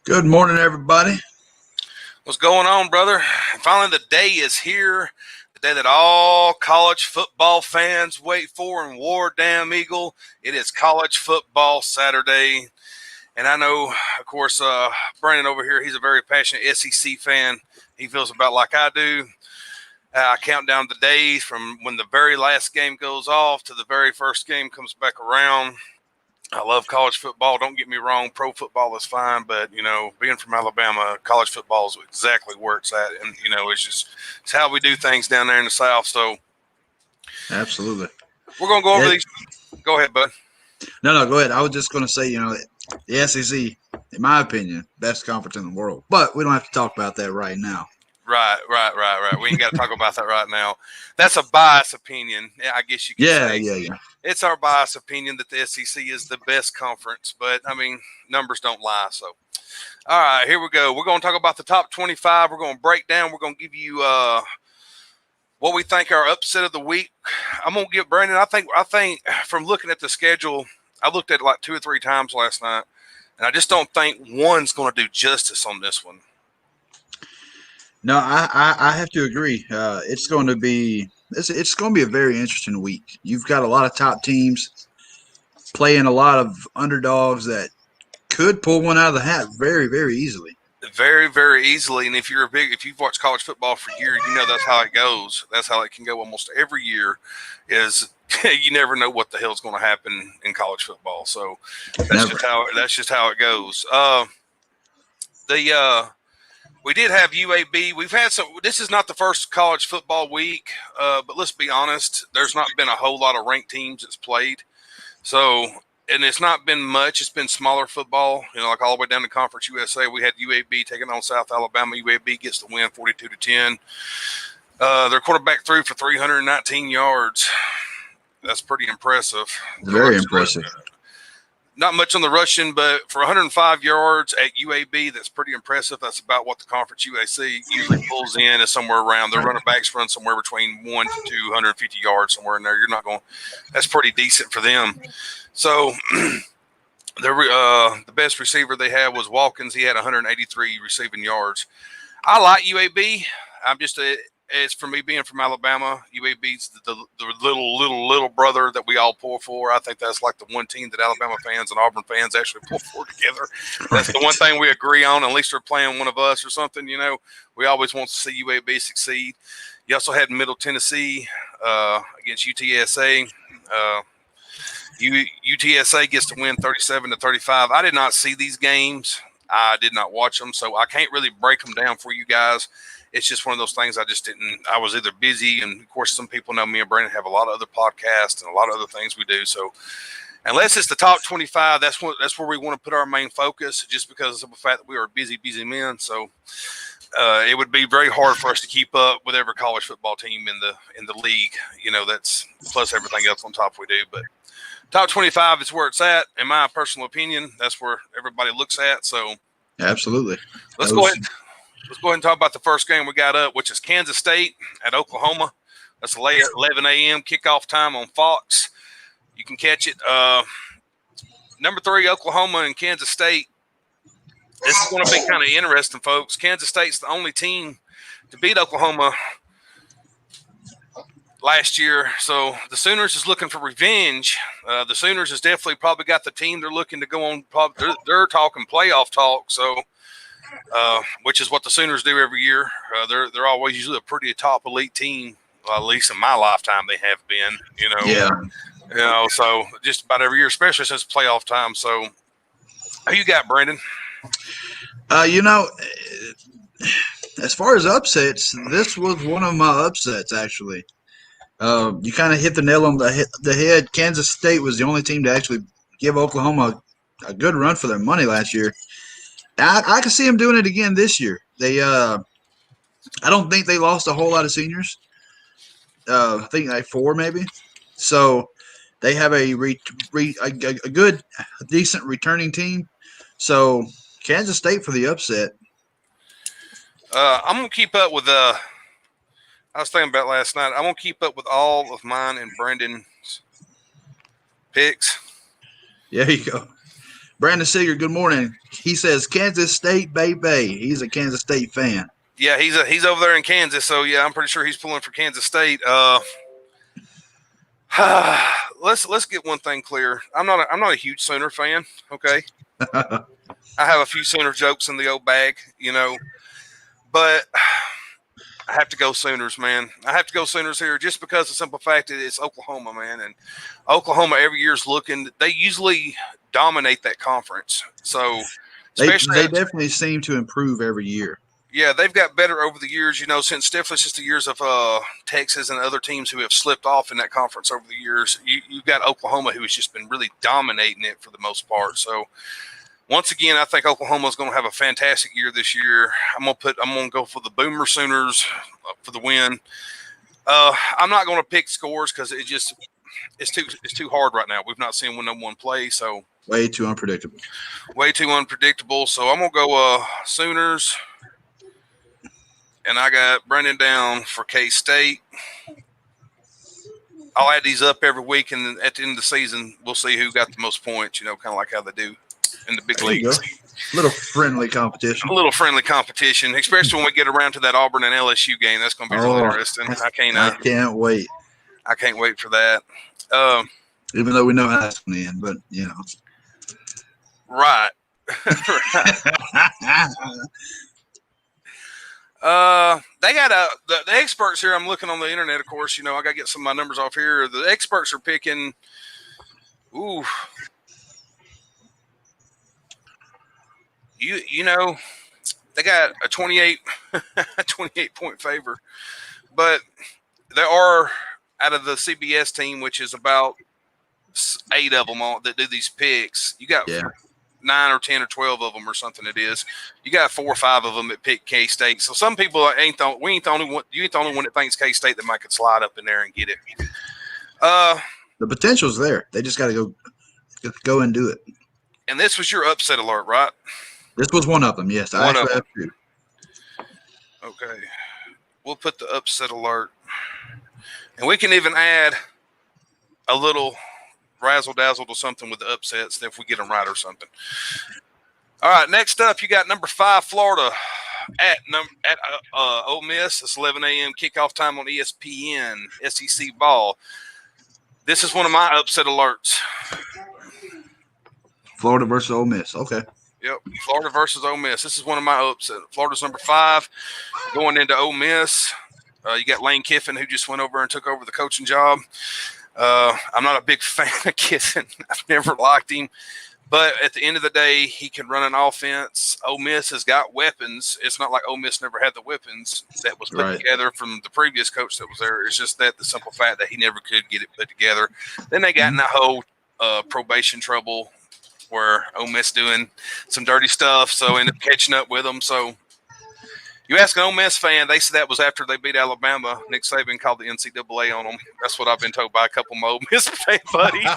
Good morning, everybody. What's going on, brother? Finally, the day is here. The day that all college football fans wait for in War Damn Eagle. It is college football Saturday. And I know, of course, Brandon over here, he's a very passionate SEC fan. He feels about like I do. I count down the days from when the very last game goes off to the very first game comes back around. I love college football. Don't get me wrong. Pro football is fine, but, being from Alabama, college football is exactly where it's at. And, it's how we do things down there in the South. So Absolutely. we're going to go over these. Go ahead, bud. No, go ahead. I was just going to say, the SEC, in my opinion, best conference in the world. But we don't have to talk about that right now. Right. We ain't got to talk about that right now. That's a biased opinion, I guess you could say. Yeah. It's our biased opinion that the SEC is the best conference. But, numbers don't lie. So, all right, here we go. We're going to talk about the top 25. We're going to break down. We're going to give you what we think our upset of the week. I'm going to give Brandon, I think from looking at the schedule, I looked at it like 2 or 3 times last night, and I just don't think one's going to do justice on this one. No, I have to agree. It's going to be a very interesting week. You've got a lot of top teams playing a lot of underdogs that could pull one out of the hat very, very easily. Very, very easily. And if you've watched college football for years, that's how it goes. That's how it can go almost every year. Is you never know what the hell's going to happen in college football. So that's just how it goes. We did have UAB. We've had some. This is not the first college football week, but let's be honest. There's not been a whole lot of ranked teams that's played. So, and it's not been much. It's been smaller football. Like all the way down to Conference USA. We had UAB taking on South Alabama. UAB gets the win, 42-10. Their quarterback threw for 319 yards. That's pretty impressive. Very impressive. Not much on the rushing, but for 105 yards at UAB, that's pretty impressive. That's about what the Conference UAC usually pulls in, is somewhere around. Their running backs run somewhere between 1 to 250 yards, somewhere in there. That's pretty decent for them. So the best receiver they had was Watkins. He had 183 receiving yards. I like UAB. It's for me being from Alabama. UAB's the little brother that we all pull for. I think that's like the one team that Alabama fans and Auburn fans actually pull for together. That's the one thing we agree on. At least they're playing one of us or something. We always want to see UAB succeed. You also had Middle Tennessee against UTSA. UTSA gets to win 37-35. I did not see these games. I did not watch them, so I can't really break them down for you guys. It's just one of those things I was either busy, and of course some people know me and Brandon have a lot of other podcasts and a lot of other things we do. So unless it's the top 25, that's where we want to put our main focus, just because of the fact that we are busy men. So it would be very hard for us to keep up with every college football team in the league. That's plus everything else on top we do. But top 25 is where it's at, in my personal opinion. That's where everybody looks at. So absolutely. Let's go ahead and talk about the first game we got up, which is Kansas State at Oklahoma. That's 11 a.m. kickoff time on Fox. You can catch it. Number 3, Oklahoma and Kansas State. This is going to be kind of interesting, folks. Kansas State's the only team to beat Oklahoma last year. So the Sooners is looking for revenge. The Sooners has definitely probably got the team they're looking to go on. They're talking playoff talk. So which is what the Sooners do every year. They're always usually a pretty top elite team. At least in my lifetime, they have been. Yeah. So just about every year, especially since playoff time. So, who you got, Brandon? As far as upsets, this was one of my upsets actually. You kind of hit the nail on the head. Kansas State was the only team to actually give Oklahoma a good run for their money last year. I can see them doing it again this year. I don't think they lost a whole lot of seniors. I think like 4 maybe. So they have a good, decent returning team. So Kansas State for the upset. I'm gonna keep up with I was thinking about last night. I'm gonna keep up with all of mine and Brandon's picks. There you go. Brandon Seeger, good morning. He says Kansas State, baby. He's a Kansas State fan. Yeah, he's over there in Kansas, so yeah, I'm pretty sure he's pulling for Kansas State. Let's get one thing clear. I'm not a huge Sooner fan. Okay, I have a few Sooner jokes in the old bag, but I have to go Sooners, man. I have to go Sooners here just because of the simple fact that it's Oklahoma, man, and Oklahoma every year is looking. They usually dominate that conference, so they definitely seem to improve every year. Yeah, they've got better over the years, since definitely just the years of Texas and other teams who have slipped off in that conference over the years. You've got Oklahoma who has just been really dominating it for the most part. So once again, I think Oklahoma is going to have a fantastic year this year. I'm going to go for the Boomer Sooners for the win. I'm not going to pick scores because it's too hard right now. We've not seen one play, so way too unpredictable. So I'm going to go Sooners. And I got Brendan down for K-State. I'll add these up every week, and at the end of the season, we'll see who got the most points, kind of like how they do in the big leagues. A little friendly competition. Especially when we get around to that Auburn and LSU game. That's going to be really interesting. I can't wait. I can't wait for that. Even though we know how that's going to end, but, Right. They got the experts here. I'm looking on the internet, of course. I got to get some of my numbers off here. The experts are picking. Ooh, they got a 28 point favor, but there are out of the CBS team, which is about 8 of them all that do these picks. You got 9 or 10 or 12 of them or something it is. You got 4 or 5 of them that pick K-State. So some people you ain't the only one that thinks K-State that might could slide up in there and get it. The potential's there. They just got to go and do it. And this was your upset alert, right? This was one of them, yes. I actually have 2. Okay. We'll put the upset alert. And we can even add a little razzle-dazzle to something with the upsets if we get them right or something. All right, next up, you got number 5, Florida at Ole Miss. It's 11 a.m. kickoff time on ESPN, SEC ball. This is one of my upset alerts. Florida versus Ole Miss. Okay. Yep, Florida versus Ole Miss. This is one of my upsets. Florida's number 5 going into Ole Miss. You got Lane Kiffin, who just went over and took over the coaching job. I'm not a big fan of Kiffin. I've never liked him. But at the end of the day, he can run an offense. Ole Miss has got weapons. It's not like Ole Miss never had the weapons that was put together from the previous coach that was there. It's just that the simple fact that he never could get it put together. Then they got in that whole probation trouble where Ole Miss doing some dirty stuff, so ended up catching up with them. So you ask an Ole Miss fan, they said that was after they beat Alabama. Nick Saban called the NCAA on them. That's what I've been told by a couple of my Ole Miss fan buddies.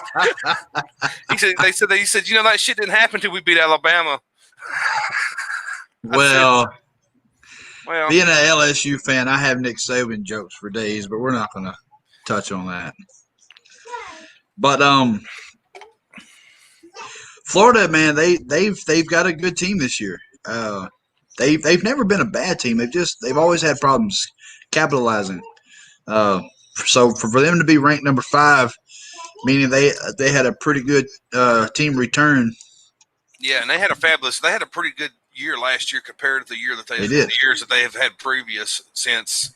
He said, that shit didn't happen until we beat Alabama. Well, being an LSU fan, I have Nick Saban jokes for days, but we're not going to touch on that. But Florida, man, they've got a good team this year. They've never been a bad team. They've always had problems capitalizing. So for them to be ranked number 5, meaning they had a pretty good team return. Yeah, and they had a pretty good year last year compared to the year that the years that they have had previous since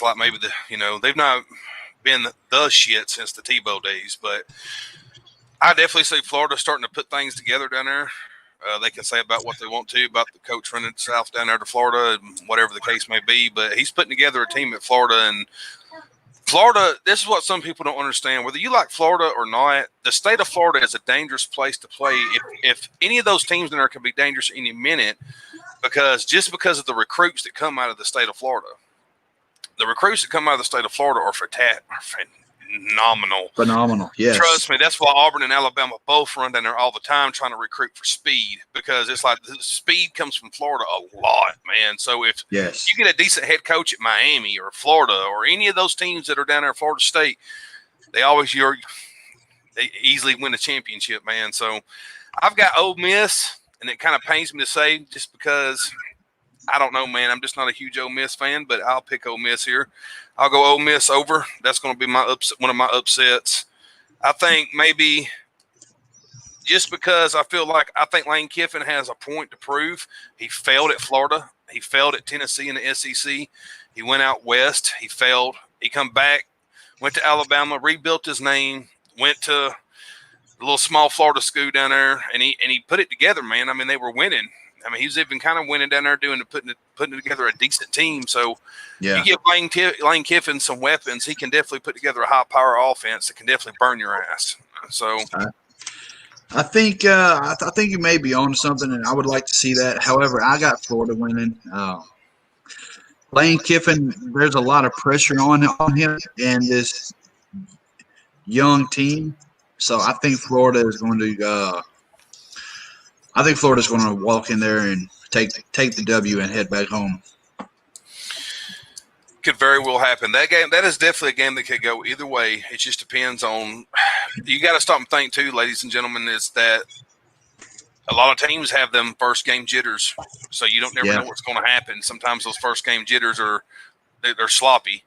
like maybe they've not been the shit since the Tebow days, but I definitely see Florida starting to put things together down there. They can say about what they want to about the coach running south down there to Florida and whatever the case may be, but he's putting together a team at Florida. And Florida, this is what some people don't understand. Whether you like Florida or not, the state of Florida is a dangerous place to play. If any of those teams in there can be dangerous any minute, because of the recruits that come out of the state of Florida. The recruits that come out of the state of Florida are phenomenal. Yes. Trust me, that's why Auburn and Alabama both run down there all the time trying to recruit for speed, because it's like the speed comes from Florida a lot, man. So if you get a decent head coach at Miami or Florida or any of those teams that are down there in Florida State, they always they easily win a championship, man. So I've got Ole Miss, and it kind of pains me to say just because I don't know, man. I'm just not a huge Ole Miss fan, but I'll pick Ole Miss here. I'll go Ole Miss over. That's going to be my one of my upsets. I think maybe just because I think Lane Kiffin has a point to prove. He failed at Florida. He failed at Tennessee in the SEC. He went out west. He failed. He come back, went to Alabama, rebuilt his name, went to a little small Florida school down there, and he put it together, man. I mean, they were winning. I mean, he was even kind of winning down there putting together a decent team. So you give Lane Kiffin some weapons, he can definitely put together a high power offense that can definitely burn your ass. So I think you may be on to something, and I would like to see that. However, I got Florida winning. Lane Kiffin, there's a lot of pressure on him and this young team, so I think Florida is going to. I think Florida's going to walk in there and take the W and head back home. Could very well happen. That is definitely a game that could go either way. It just depends on. You got to stop and think too, ladies and gentlemen, is that a lot of teams have them first game jitters, so you don't never know what's going to happen. Sometimes those first game jitters they're sloppy.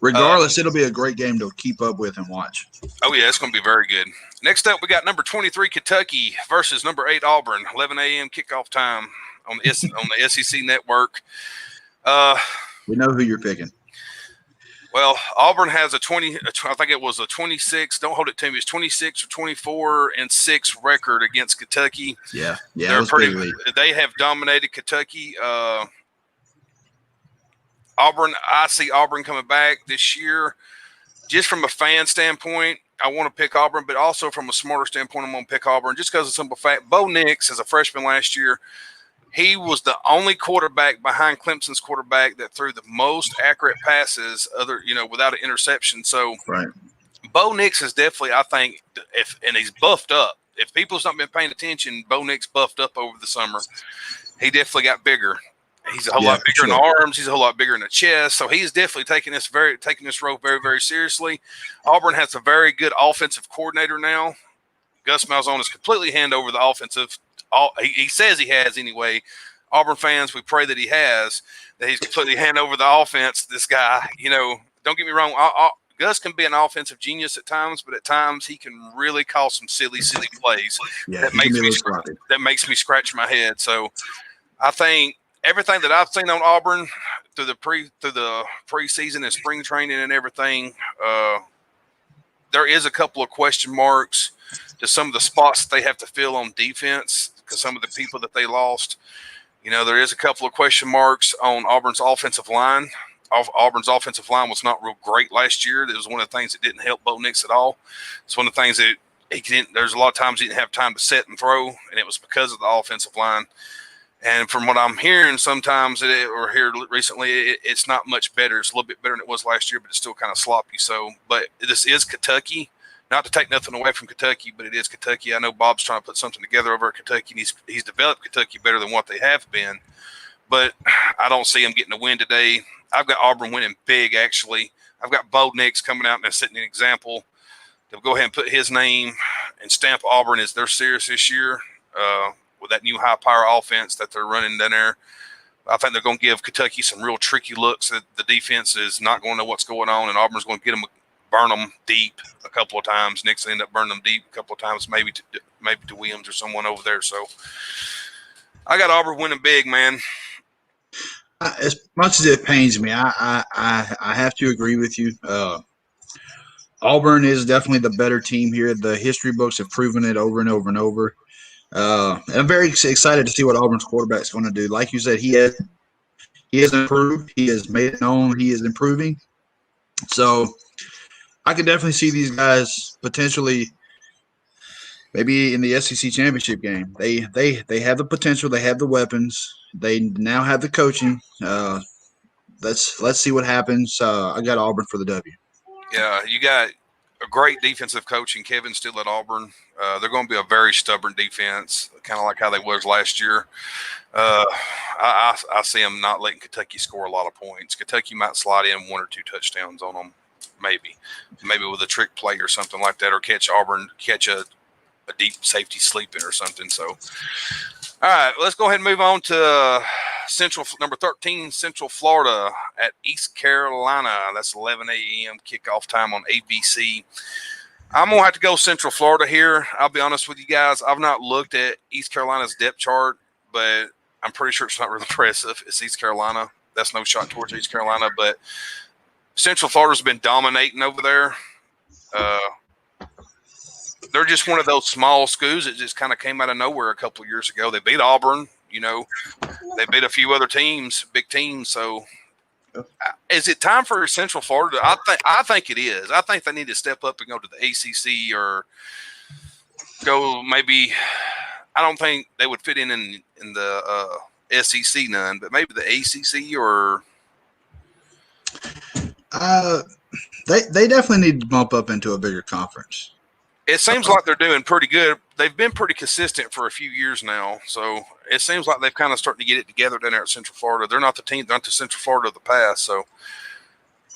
Regardless, it'll be a great game to keep up with and watch. Oh yeah, it's going to be very good. Next up, we got number 23 Kentucky versus number 8 Auburn. 11 a.m. kickoff time on the SEC network. We know who you're picking. Well, Auburn has I think it was a 26. Don't hold it to me. It's 26 or 24-6 record against Kentucky. Yeah, they have dominated Kentucky. Auburn, I see Auburn coming back this year. Just from a fan standpoint, I want to pick Auburn, but also from a smarter standpoint, I'm going to pick Auburn just because of the simple fact. Bo Nix, as a freshman last year, he was the only quarterback behind Clemson's quarterback that threw the most accurate passes, without an interception. So, right. Bo Nix is definitely, I think, and he's buffed up. If people's not been paying attention, Bo Nix buffed up over the summer. He definitely got bigger. He's a whole lot bigger in the arms. He's a whole lot bigger in the chest. So he's definitely taking this role very, very seriously. Auburn has a very good offensive coordinator now. Gus Malzahn has completely handed over the offensive. He says he has anyway. Auburn fans, we pray that he has. That he's completely handed over the offense to this guy. Don't get me wrong. Gus can be an offensive genius at times, but at times he can really call some silly plays. Yeah, that makes me scratch my head. So I think everything that I've seen on Auburn through the preseason and spring training and everything, there is a couple of question marks to some of the spots that they have to fill on defense because some of the people that they lost. There is a couple of question marks on Auburn's offensive line. Auburn's offensive line was not real great last year. That was one of the things that didn't help Bo Nix at all. It's one of the things that there's a lot of times he didn't have time to set and throw, and it was because of the offensive line. And from what I'm hearing sometimes or here recently, it's not much better. It's a little bit better than it was last year, but it's still kind of sloppy. So, but this is Kentucky. Not to take nothing away from Kentucky, but it is Kentucky. I know Bob's trying to put something together over at Kentucky, and he's developed Kentucky better than what they have been. But I don't see him getting a win today. I've got Auburn winning big, actually. I've got Bo Nix coming out and setting an example. They'll go ahead and put his name and stamp Auburn as they're serious this year. With that new high-power offense that they're running down there. I think they're going to give Kentucky some real tricky looks that the defense is not going to know what's going on, and Auburn's going to burn them deep a couple of times. Nick's end up burning them deep a couple of times, maybe to Williams or someone over there. So I got Auburn winning big, man. As much as it pains me, I have to agree with you. Auburn is definitely the better team here. The history books have proven it over and over and over. And I'm very excited to see what Auburn's quarterback is going to do. Like you said, he has improved. He has made it known he is improving. So I could definitely see these guys potentially maybe in the SEC championship game. They have the potential. They have the weapons. They now have the coaching. Let's see what happens. I got Auburn for the W. Yeah, you got a great defensive coach in Kevin Steele at Auburn. They're going to be a very stubborn defense, kind of like how they was last year. I see them not letting Kentucky score a lot of points. Kentucky might slide in 1 or 2 touchdowns on them. maybe with a trick play or something like that, or catch a deep safety sleeping or something. So, all right, let's go ahead and move on to number 13, Central Florida at East Carolina. That's 11 a.m. kickoff time on ABC. I'm going to have to go Central Florida here. I'll be honest with you guys. I've not looked at East Carolina's depth chart, but I'm pretty sure it's not really impressive. It's East Carolina. That's no shot towards East Carolina, but Central Florida's been dominating over there. They're just one of those small schools that just kind of came out of nowhere a couple of years ago. They beat Auburn. They beat a few other teams, big teams. So is it time for Central Florida? I think it is. I think they need to step up and go to the ACC or go maybe – I don't think they would fit in the SEC none, but maybe the ACC or they definitely need to bump up into a bigger conference. It seems like they're doing pretty good. They've been pretty consistent for a few years now, so it seems like they've kind of started to get it together down there at Central Florida. They're not the Central Florida of the past, so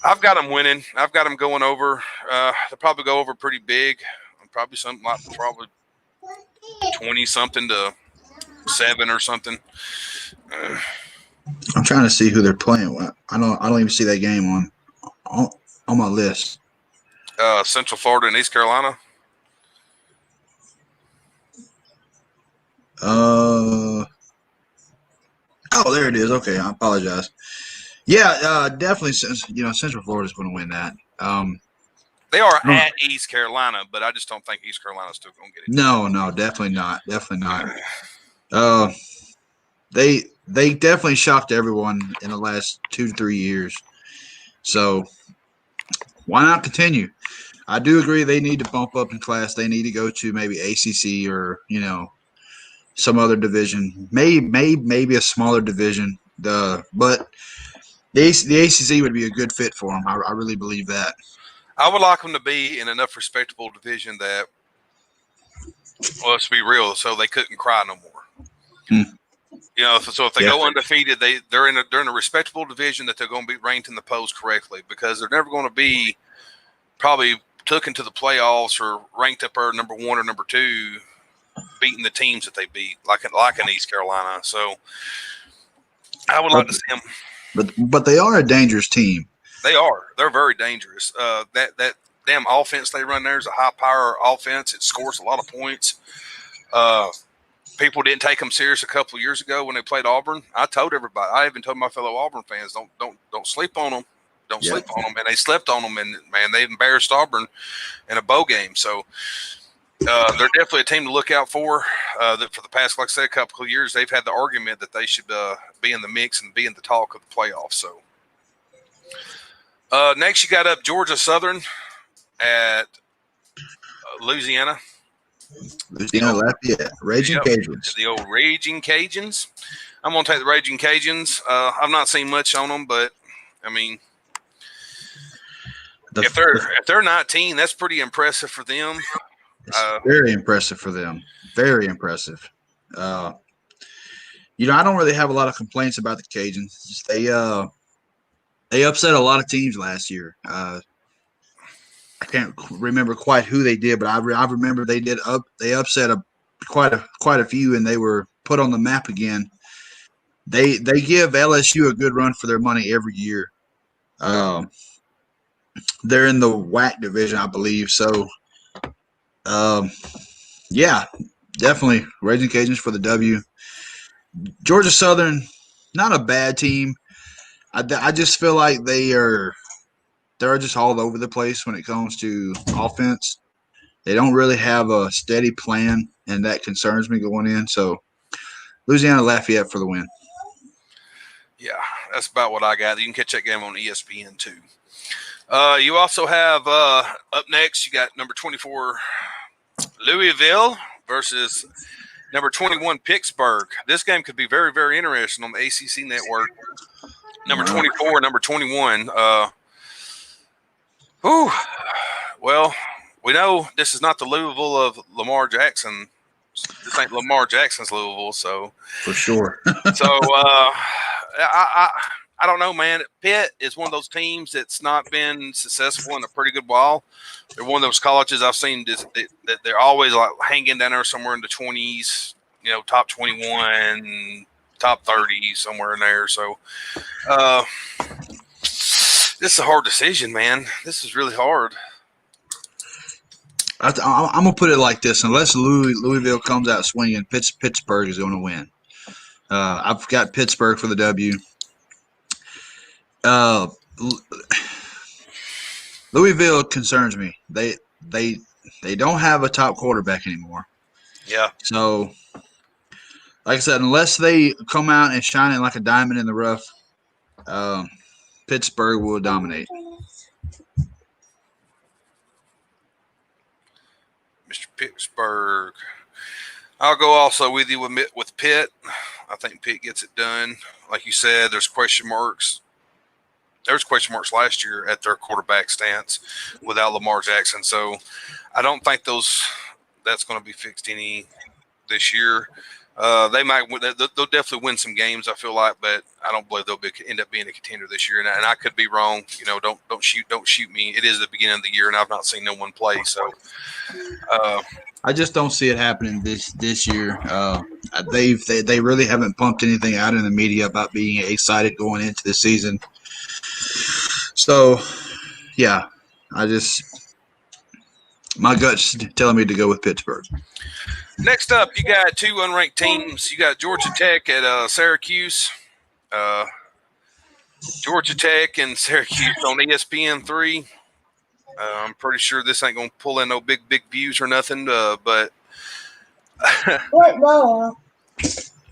I've got them winning. I've got them going over. They'll probably go over pretty big. Probably something like 20-something to 7 or something. I'm trying to see who they're playing with. I don't even see that game on my list. Central Florida and East Carolina. Oh, there it is. Okay, I apologize. Yeah, definitely. Central Florida's going to win that. They are at East Carolina, but I just don't think East Carolina's still going to get it. No, definitely not. Definitely not. They definitely shocked everyone in the last 2 to 3 years. So why not continue? I do agree they need to bump up in class. They need to go to maybe ACC or some other division, maybe a smaller division. But the ACC would be a good fit for them. I really believe that. I would like them to be in enough respectable division that, well, let's be real, so they couldn't cry no more. So if they go undefeated, they're in a respectable division that they're going to be ranked in the polls correctly, because they're never going to be probably taken to the playoffs or ranked up or number 1 or number 2, beating the teams that they beat, like in East Carolina. So I would like to see them. But they are a dangerous team. They are. They're very dangerous. That damn offense they run there is a high-power offense. It scores a lot of points. People didn't take them serious a couple of years ago when they played Auburn. I told everybody. I even told my fellow Auburn fans, don't sleep on them. Don't sleep on them. And they slept on them, and, man, they embarrassed Auburn in a bowl game. So they're definitely a team to look out for. For the past, like I said, a couple of years, they've had the argument that they should be in the mix and be in the talk of the playoffs. So next, you got up Georgia Southern at Louisiana. Lafayette. Raging Cajuns. The old Raging Cajuns. I'm going to take the Raging Cajuns. I've not seen much on them, but, I mean, if they're 19, that's pretty impressive for them. It's very impressive for them. Very impressive. I don't really have a lot of complaints about the Cajuns. They upset a lot of teams last year. I can't remember quite who they did, but I remember they upset quite a few, and they were put on the map again. They give LSU a good run for their money every year. They're in the WAC division, I believe. So, yeah, definitely Raging Cajuns for the W. Georgia Southern, not a bad team. I just feel like they're just all over the place when it comes to offense. They don't really have a steady plan, and that concerns me going in. So, Louisiana Lafayette for the win. Yeah, that's about what I got. You can catch that game on ESPN too. You also have up next, you got number 24 Louisville versus number 21 Pittsburgh. This game could be very, very interesting on the ACC network. Number 24, number 21. Well, we know this is not the Louisville of Lamar Jackson. This ain't Lamar Jackson's Louisville, so for sure. So I I don't know, man. Pitt is one of those teams that's not been successful in a pretty good while. They're one of those colleges I've seen that they're always like hanging down there somewhere in the 20s, top 21, top 30, somewhere in there. So this is a hard decision, man. This is really hard. I'm gonna put it like this: unless Louisville comes out swinging, Pittsburgh is going to win. I've got Pittsburgh for the W. Louisville concerns me. They don't have a top quarterback anymore. Yeah. So, like I said, unless they come out and shine it like a diamond in the rough, Pittsburgh will dominate. Mr. Pittsburgh. I'll go also with you with Pitt. I think Pitt gets it done. Like you said, there's question marks. There was question marks last year at their quarterback stance without Lamar Jackson. So I don't think that's going to be fixed any this year. They'll definitely win some games, I feel like, but I don't believe they'll end up being a contender this year. And I could be wrong. Don't shoot me. It is the beginning of the year, and I've not seen no one play. So I just don't see it happening this year. They really haven't pumped anything out in the media about being excited going into the season. So, yeah, my gut's telling me to go with Pittsburgh. Next up, you got two unranked teams. You got Georgia Tech at Syracuse. Georgia Tech and Syracuse on ESPN3. I'm pretty sure this ain't going to pull in no big views or nothing, but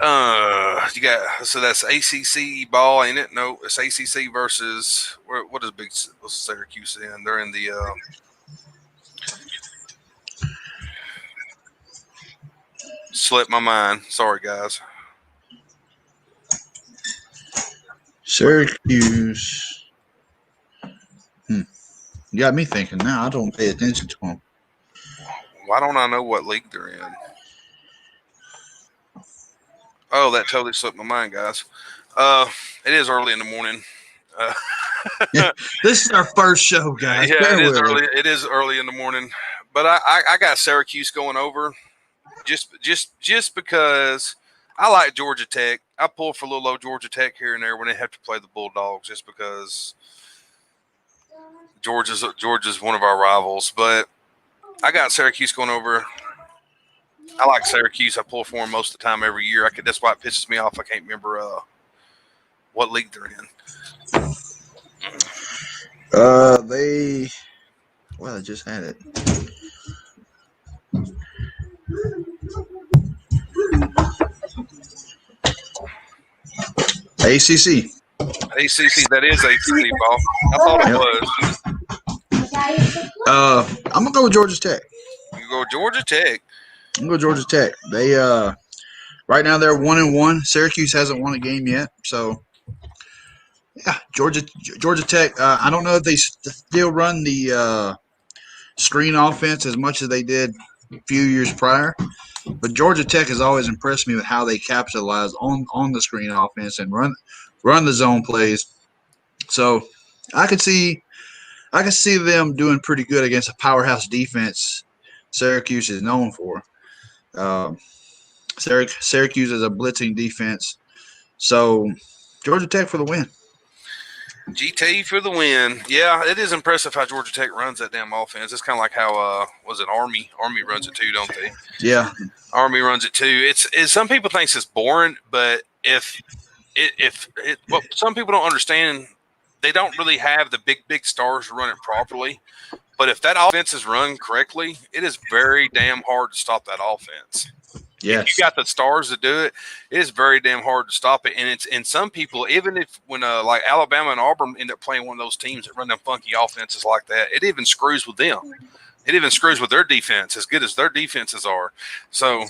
you got, so that's ACC ball, ain't it? No, it's ACC versus what is what's Syracuse in? They're in the slipped my mind. Sorry, guys. Syracuse. You got me thinking now. I don't pay attention to them. Why don't I know what league they're in? Oh, that totally slipped my mind, guys. It is early in the morning. This is our first show, guys. Yeah, it is early. It is early in the morning, but I got Syracuse going over, just because I like Georgia Tech. I pull for a little old Georgia Tech here and there when they have to play the Bulldogs, just because Georgia's one of our rivals. But I got Syracuse going over. I like Syracuse. I pull for them most of the time every year. That's why it pisses me off. I can't remember what league they're in. I just had it. ACC. ACC, that is ACC ball. I thought it was. I'm gonna go with Georgia Tech. You go Georgia Tech. I'm gonna go Georgia Tech. They right now they're 1-1. Syracuse hasn't won a game yet, so yeah, Georgia Tech. I don't know if they still run the screen offense as much as they did a few years prior, but Georgia Tech has always impressed me with how they capitalize on the screen offense and run the zone plays. So I could see them doing pretty good against a powerhouse defense Syracuse is known for. Syracuse is a blitzing defense. So Georgia Tech for the win. GT for the win. Yeah, it is impressive how Georgia Tech runs that damn offense. It's kind of like how Army runs it too, don't they? Yeah, Army runs it too. It's some people think it's boring, but if what some people don't understand, they don't really have the big stars to run it properly. But if that offense is run correctly, it is very damn hard to stop that offense. Yes. If you got the stars to do it, it is very damn hard to stop it. And some people, even when like Alabama and Auburn end up playing one of those teams that run them funky offenses like that, it even screws with them. It even screws with their defense, as good as their defenses are. So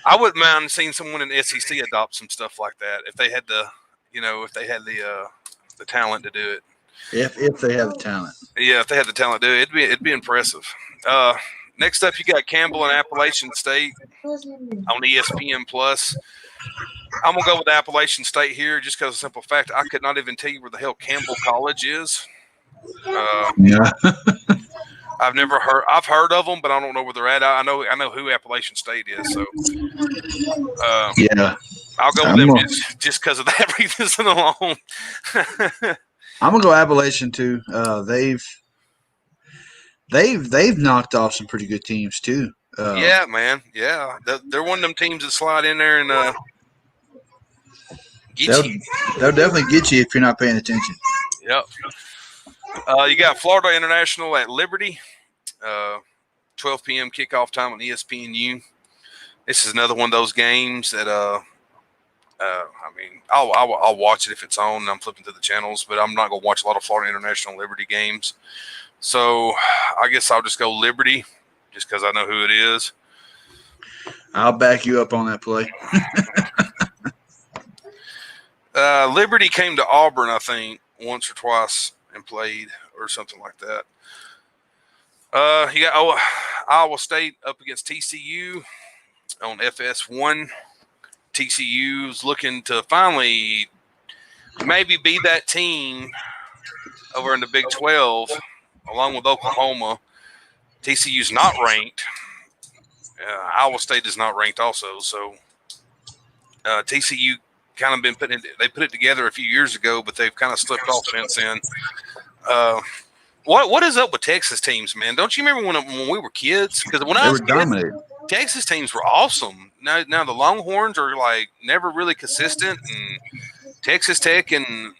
I wouldn't mind seeing someone in the SEC adopt some stuff like that if they had the talent to do it. If they have the talent. Yeah, if they had the talent to do it, it'd be impressive. Next up, you got Campbell and Appalachian State on ESPN Plus. I'm going to go with Appalachian State here just because of the simple fact I could not even tell you where the hell Campbell College is. Yeah. I've heard of them, but I don't know where they're at. I know who Appalachian State is, so Yeah. I'll go with them just because of that reason alone. I'm gonna go Appalachian too. They've knocked off some pretty good teams too. Yeah, man. Yeah, they're one of them teams that slide in there and get you. They'll definitely get you if you're not paying attention. Yep. You got Florida International at Liberty. 12 p.m. kickoff time on ESPNU. This is another one of those games that I mean, I'll watch it if it's on and I'm flipping through the channels, but I'm not going to watch a lot of Florida International Liberty games. So I guess I'll just go Liberty just because I know who it is. I'll back you up on that play. Liberty came to Auburn, I think, once or twice and played or something like that. You got Iowa State up against TCU on FS1. TCU's looking to finally maybe be that team over in the Big 12 along with Oklahoma. TCU's not ranked. Iowa State is not ranked also. So TCU kind of been they put it together a few years ago, but they've kind of slipped off since then. What is up with Texas teams, man? Don't you remember when we were kids? Because when I was kid, Texas teams were awesome. Now the Longhorns are like never really consistent, and Texas Tech and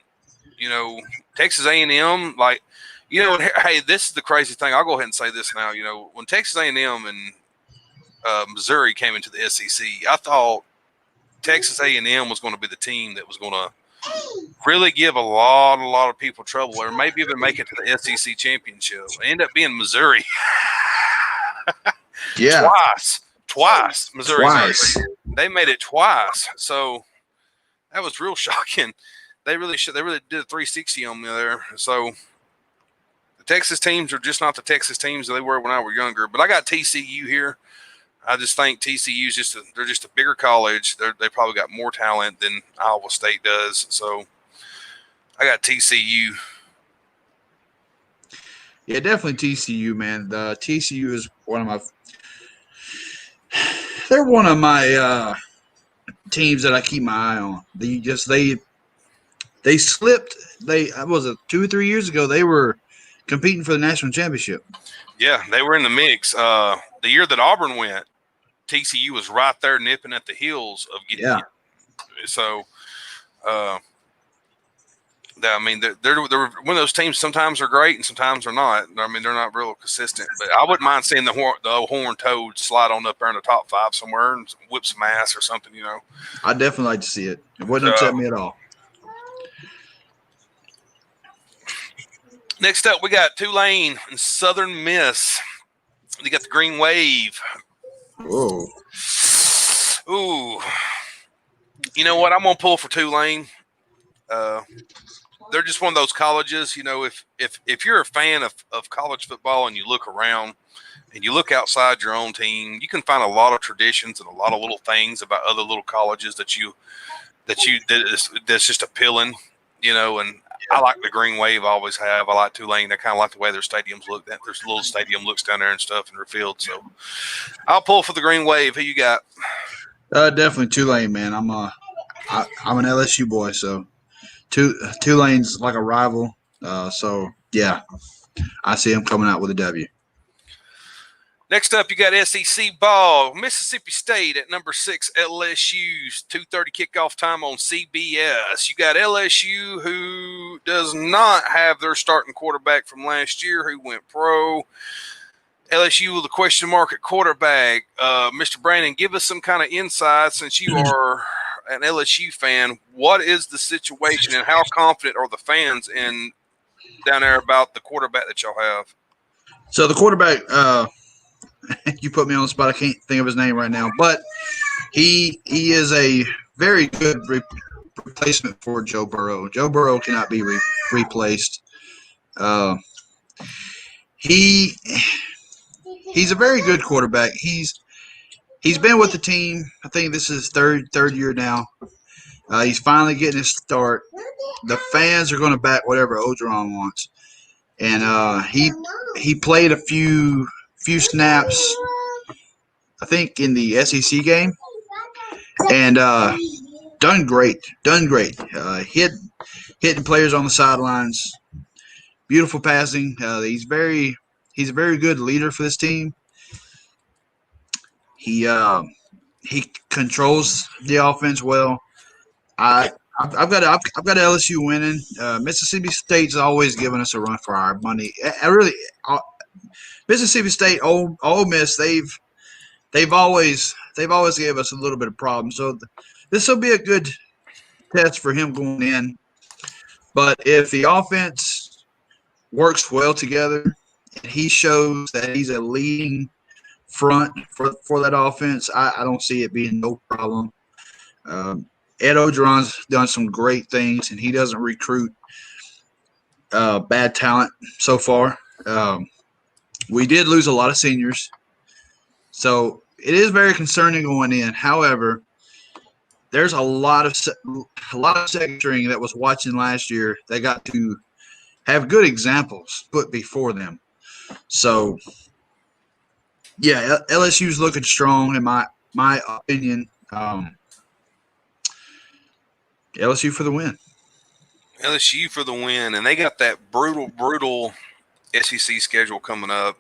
Texas A&M, like hey, this is the crazy thing. I'll go ahead and say this now. When Texas A&M and Missouri came into the SEC, I thought Texas A&M was going to be the team that was going to really give a lot of people trouble, or maybe even make it to the SEC championship. It ended up being Missouri. Yeah, twice. Missouri. They made it twice, so that was real shocking. They really did a 360 on me there. So the Texas teams are just not the Texas teams that they were when I was younger. But I got TCU here. I just think TCU's they're just a bigger college. They probably got more talent than Iowa State does. So I got TCU. Yeah, definitely TCU, man. The TCU is they're one of my teams that I keep my eye on. They slipped. Was it 2 or 3 years ago? They were competing for the national championship. Yeah, they were in the mix. The year that Auburn went, TCU was right there nipping at the heels of getting it. So, I mean, they're one of those teams. Sometimes they're great and sometimes they're not. I mean, they're not real consistent. But I wouldn't mind seeing the Horned Toad slide on up there in the top 5 somewhere and whip some ass or something. I'd definitely like to see it. It wouldn't upset me at all. Next up, we got Tulane and Southern Miss. You got the Green Wave. Whoa. Ooh. You know what? I'm going to pull for Tulane. They're just one of those colleges, if you're a fan of college football and you look around and you look outside your own team, you can find a lot of traditions and a lot of little things about other little colleges that's just appealing, and I like the Green Wave, I always have. I like Tulane. I kind of like the way their stadiums look. There's a little stadium looks down there and stuff in their field. So I'll pull for the Green Wave. Who you got? Definitely Tulane, man. I'm an LSU boy, so Tulane's like a rival. So yeah, I see him coming out with a W. Next up, you got SEC ball. Mississippi State at number 6, LSU's 2:30 kickoff time on CBS. You got LSU, who does not have their starting quarterback from last year, who went pro. LSU with a question mark at quarterback. Mr. Brandon, give us some kind of insight since you are an LSU fan. What is the situation and how confident are the fans down there about the quarterback that y'all have? So the quarterback you put me on the spot. I can't think of his name right now, but he is a very good replacement for Joe Burrow. Joe Burrow cannot be replaced. He's a very good quarterback. He's been with the team. I think this is his third year now. He's finally getting his start. The fans are going to back whatever Ogeron wants, and he played a few snaps, I think, in the SEC game, and done great, done great. Hitting players on the sidelines, beautiful passing. He's a very good leader for this team. He controls the offense well. I I've got LSU winning. Mississippi State's always given us a run for our money. I really Mississippi State, Ole Miss, they've always gave us a little bit of problem. So this will be a good test for him going in. But if the offense works well together and he shows that he's a leading front for that offense, I don't see it being no problem. Ed Ogeron's done some great things, and he doesn't recruit bad talent so far. We did lose a lot of seniors, so it is very concerning going in. However, there's a lot of second string that was watching last year. They got to have good examples put before them. So, yeah, LSU's looking strong in my opinion. LSU for the win. LSU for the win, and they got that brutal SEC schedule coming up.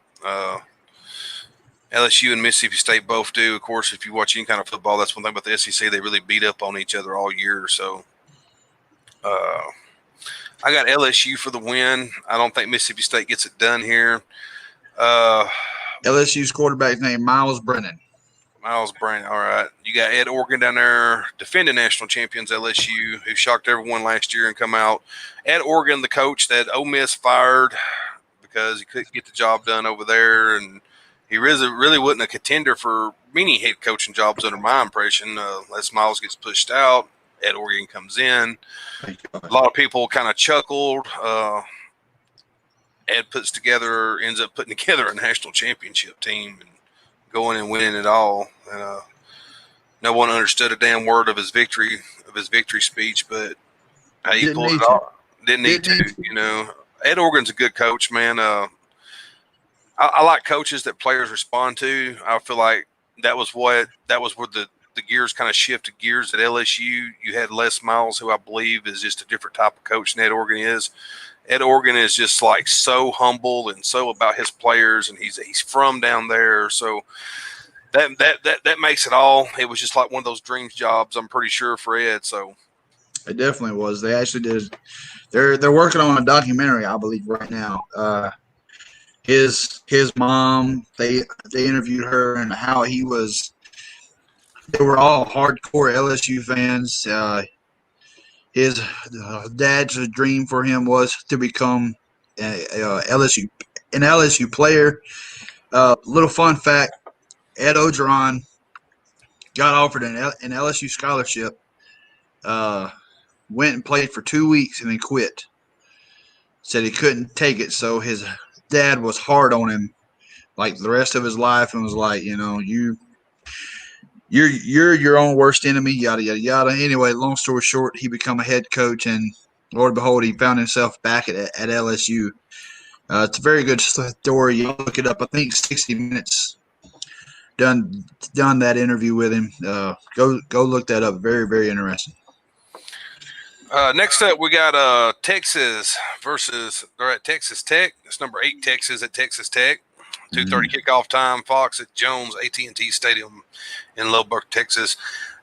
LSU and Mississippi State both do. Of course, if you watch any kind of football, that's one thing about the SEC. They really beat up on each other all year. So I got LSU for the win. I don't think Mississippi State gets it done here. LSU's quarterback named Miles Brennan. Miles Brennan. All right. You got Ed Orgeron down there, defending national champions LSU, who shocked everyone last year and come out. Ed Orgeron, the coach that Ole Miss fired because he couldn't get the job done over there, and he really wasn't a contender for many head coaching jobs under my impression. Les Miles gets pushed out. Ed Orgeron comes in. A lot of people kind of chuckled. Ed ends up putting together a national championship team and going and winning it all. And no one understood a damn word of his victory speech, but he pulled it off. Didn't need to, you know. Ed Orgeron's a good coach, man. I like coaches that players respond to. I feel like that was where the gears kind of shifted gears at LSU. You had Les Miles, who I believe is just a different type of coach than Ed Orgeron is. Ed Orgeron is just like so humble and so about his players, and he's from down there. So that makes it all. It was just like one of those dreams jobs, I'm pretty sure, for Ed. So it definitely was. They actually did. They're working on a documentary, I believe, right now. His mom, they interviewed her and how he was. They were all hardcore LSU fans. His dad's dream for him was to become an LSU player. Little fun fact: Ed Ogeron got offered an LSU scholarship. Went and played for 2 weeks and then quit. Said he couldn't take it, so his dad was hard on him like the rest of his life and was like, you know, you're your own worst enemy, yada yada yada. Anyway, long story short, he became a head coach, and Lord behold, he found himself back at LSU. It's a very good story. You look it up. I think 60 Minutes done that interview with him. Go look that up. Very, very interesting. Next up, we got Texas versus they're at Texas Tech. It's number 8 Texas at Texas Tech. 2:30 kickoff time. Fox at Jones AT&T Stadium in Lubbock, Texas.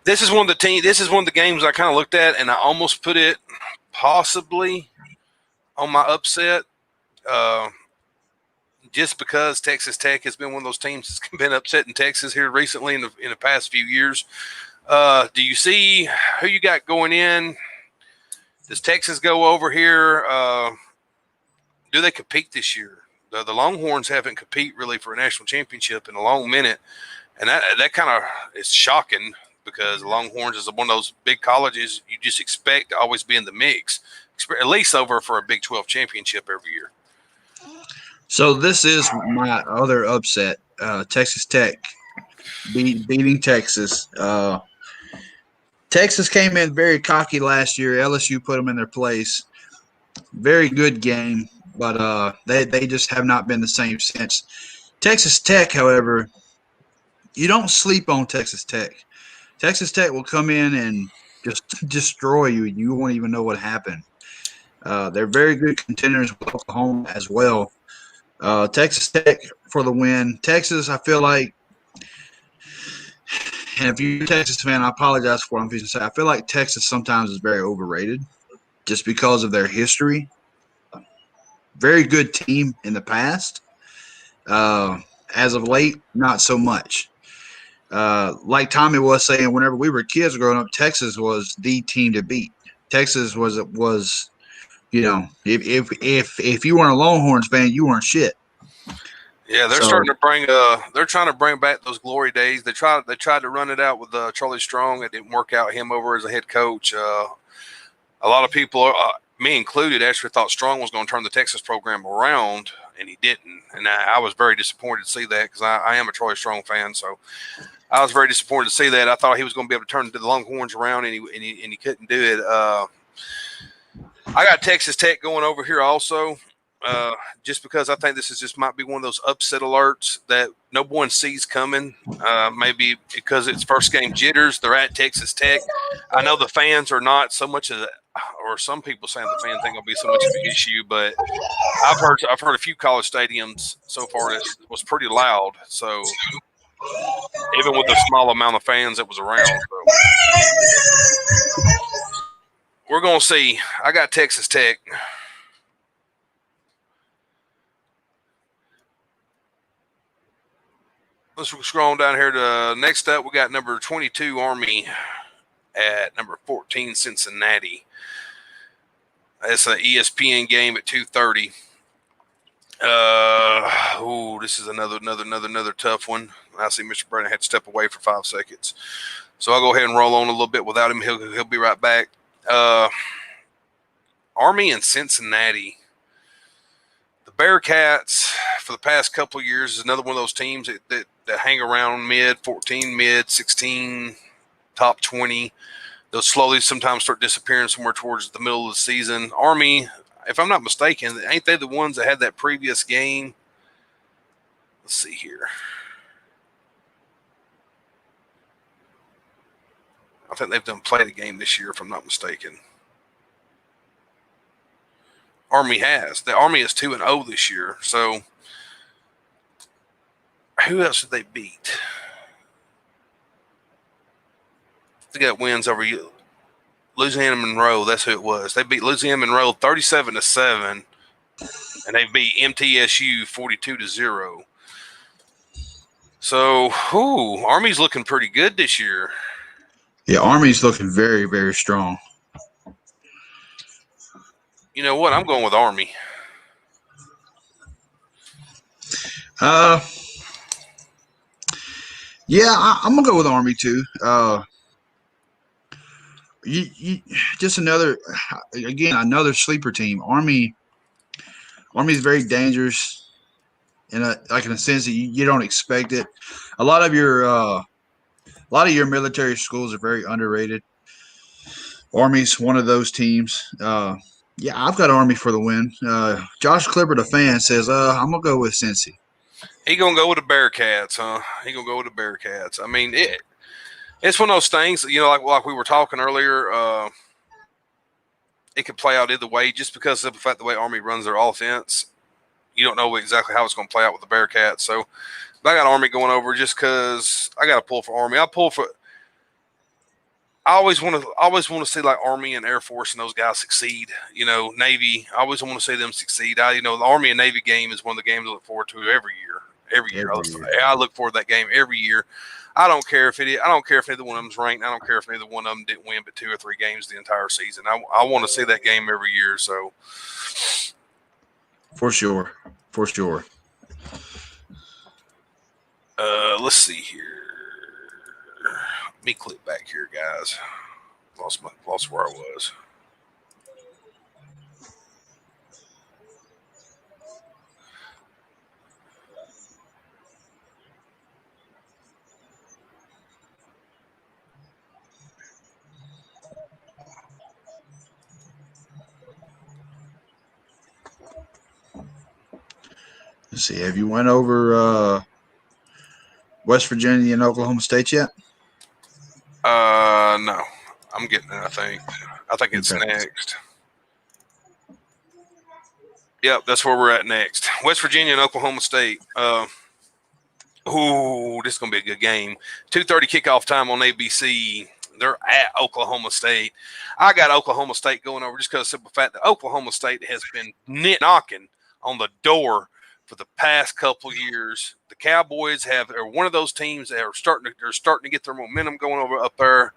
This is one of the games I kind of looked at, and I almost put it possibly on my upset, just because Texas Tech has been one of those teams that's been upset in Texas here recently in the past few years. Do you see who you got going in? Does Texas go over here? Do they compete this year? The Longhorns haven't compete really for a national championship in a long minute, and that kind of is shocking because the Longhorns is one of those big colleges you just expect to always be in the mix, at least over for a Big 12 championship every year. So this is my other upset. Texas Tech beating Texas. Texas came in very cocky last year. LSU put them in their place. Very good game, but they just have not been the same since. Texas Tech, however, you don't sleep on Texas Tech. Texas Tech will come in and just destroy you. You won't even know what happened. They're very good contenders with Oklahoma as well. Texas Tech for the win. Texas, I feel like, and if you're a Texas fan, I apologize for what I'm going to say. I feel like Texas sometimes is very overrated just because of their history. Very good team in the past. As of late, not so much. Like Tommy was saying, whenever we were kids growing up, Texas was the team to beat. Texas was if you weren't a Longhorns fan, you weren't shit. Yeah, they're starting to bring. They're trying to bring back those glory days. They tried to run it out with Charlie Strong. It didn't work out. Him over as a head coach. A lot of people, me included, actually thought Strong was going to turn the Texas program around, and he didn't. And I was very disappointed to see that because I am a Charlie Strong fan. So I was very disappointed to see that. I thought he was going to be able to turn the Longhorns around, and he couldn't do it. I got Texas Tech going over here also. Just because I think this might be one of those upset alerts that no one sees coming. Maybe because it's first game jitters. They're at Texas Tech. I know the fans are not so much of, or some people saying the fans ain't gonna be so much of an issue, but I've heard a few college stadiums so far that was pretty loud. So even with the small amount of fans that was around, so we're gonna see. I got Texas Tech. Let's scroll down here to next up. We got number 22 Army at number 14 Cincinnati. It's an ESPN game at 2:30. This is another tough one. I see Mr. Brennan had to step away for 5 seconds, so I'll go ahead and roll on a little bit without him. He'll be right back. Army and Cincinnati. The Bearcats for the past couple of years is another one of those teams that hang around mid 14, mid 16, top 20. They'll slowly sometimes start disappearing somewhere towards the middle of the season. Army, if I'm not mistaken, ain't they the ones that had that previous game? Let's see here. I think they've done played a game this year, if I'm not mistaken. Army has. The Army is 2-0 this year. So who else did they beat? They got wins over Louisiana Monroe. That's who it was. They beat Louisiana Monroe 37-7, and they beat MTSU 42-0. So, Army's looking pretty good this year. Yeah, Army's looking very, very strong. You know what? I'm going with Army. Yeah, I'm gonna go with Army too. Just another sleeper team. Army's very dangerous in a sense that you don't expect it. A lot of your military schools are very underrated. Army's one of those teams. Yeah, I've got Army for the win. Josh Clippert, a fan, says, I'm gonna go with Cincy. He gonna go with the Bearcats, huh? He gonna go with the Bearcats. I mean, it's one of those things, like we were talking earlier. It could play out either way just because of the fact the way Army runs their offense. You don't know exactly how it's going to play out with the Bearcats. So I got Army going over just because I got to pull for Army. I always want to see like Army and Air Force and those guys succeed. Navy. I always want to see them succeed. The Army and Navy game is one of the games I look forward to every year. I look forward to that game every year. I don't care if neither one of them's ranked. I don't care if neither one of them didn't win but 2 or 3 games the entire season. I want to see that game every year. So for sure. Let's see here. Let me click back here, guys. Lost where I was. Let's see. Have you went over West Virginia and Oklahoma State yet? No. I'm getting it, I think. I think it's Okay. next. Yep, that's where we're at next. West Virginia and Oklahoma State. This is going to be a good game. 2:30 kickoff time on ABC. They're at Oklahoma State. I got Oklahoma State going over just because of the simple fact that Oklahoma State has been knocking on the door for the past couple of years. The Cowboys are one of those teams that are starting to get their momentum going over up there